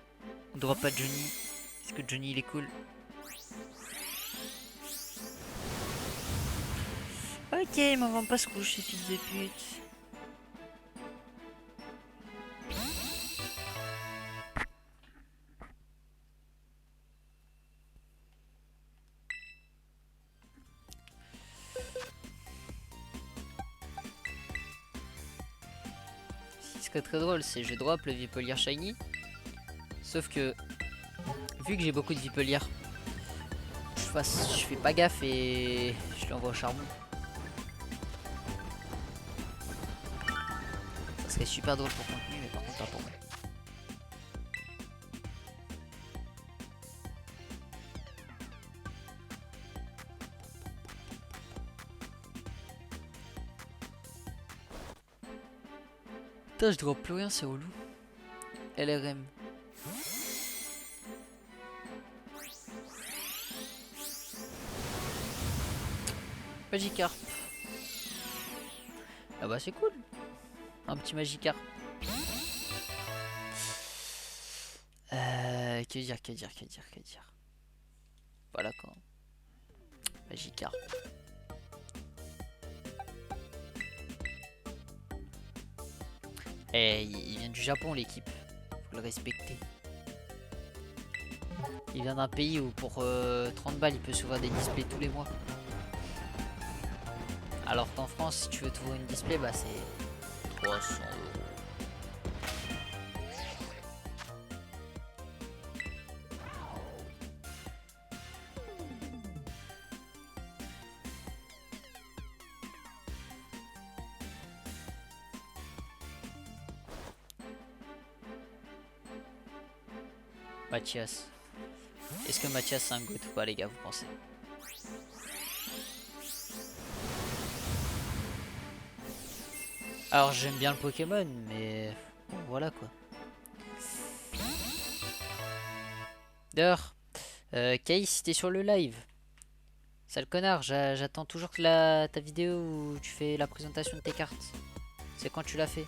on drop pas Johnny, parce que Johnny il est cool. Ok, il m'en vend pas ce couche, ces fils de pute. Ce qui serait très drôle, c'est je drop le Vipelier Shiny. Sauf que, vu que j'ai beaucoup de Vipelier, je fais pas gaffe et je l'envoie au charbon. Ça serait super drôle pour contenu, mais par contre pas pour moi. Putain, je drop plus rien, c'est relou. LRM. Magikarp. Ah bah c'est cool. Un petit Magikarp. Que dire. Voilà quoi. Magikarp. Eh, il vient du Japon l'équipe. Faut le respecter. Il vient d'un pays où pour 30 balles il peut s'ouvrir des displays tous les mois. Alors qu'en France, si tu veux t'ouvrir une display, bah c'est 300 €. Mathias. Est-ce que Mathias c'est un goat ou pas les gars, vous pensez? Alors j'aime bien le Pokémon, mais bon, voilà quoi. D'ailleurs, Kay, si t'es sur le live, sale connard, j'attends toujours que ta vidéo où tu fais la présentation de tes cartes. C'est quand tu l'as fait?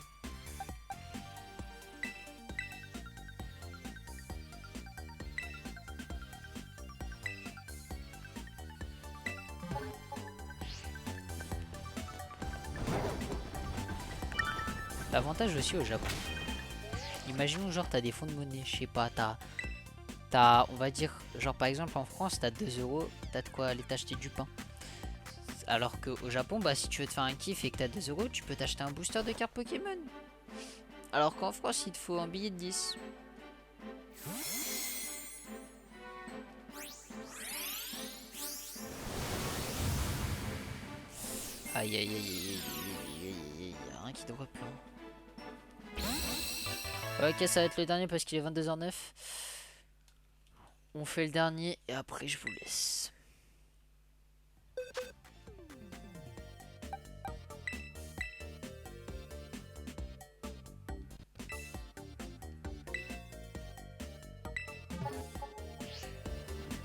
L'avantage aussi au Japon. Imaginons genre t'as des fonds de monnaie, je sais pas, on va dire, genre par exemple en France t'as 2 €, t'as de quoi aller t'acheter du pain. Alors qu'au Japon, bah si tu veux te faire un kiff et que t'as 2 €, tu peux t'acheter un booster de cartes Pokémon. Alors qu'en France il te faut un billet de 10. Aïe aïe aïe aïe aïe aïe aïe, y'a rien qui drop là. Ok, ça va être le dernier parce qu'il est 22h09. On fait le dernier et après je vous laisse.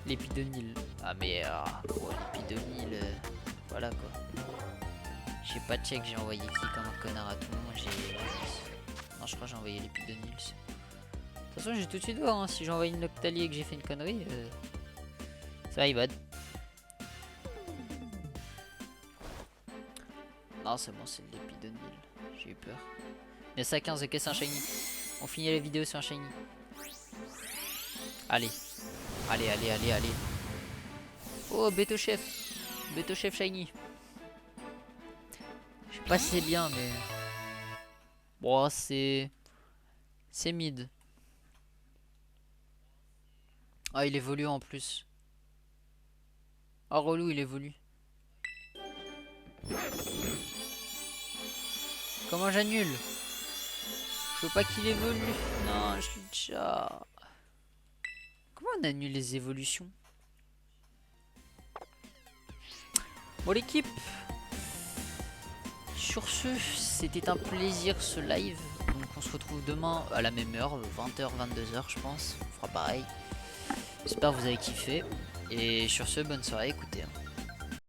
L'épidonyle. Ah mais ouais, l'épidonyle, voilà quoi. J'ai pas check, j'ai envoyé qui comme un connard à tout le monde. Non, je crois que j'ai envoyé l'épidonyle. De toute façon, j'ai tout de suite voir hein, si j'envoie une Noctali et que j'ai fait une connerie. Ça va, il va. Non, c'est bon, c'est de l'épidonyle. J'ai eu peur. Il y a ça 15, ok, c'est un shiny. On finit la vidéo sur un shiny. Allez. Allez, allez, allez, allez. Oh, Beto Chef. Beto Chef shiny. Je sais pas si c'est bien, mais... Bon, c'est mid. Ah, il évolue en plus. Ah, relou, il évolue. Comment j'annule? Je veux pas qu'il évolue. Non, je l'ai déjà. Comment on annule les évolutions? Bon l'équipe, sur ce, c'était un plaisir ce live. Donc on se retrouve demain à la même heure, 20h, 22h je pense. On fera pareil. J'espère que vous avez kiffé. Et sur ce, bonne soirée, écoutez.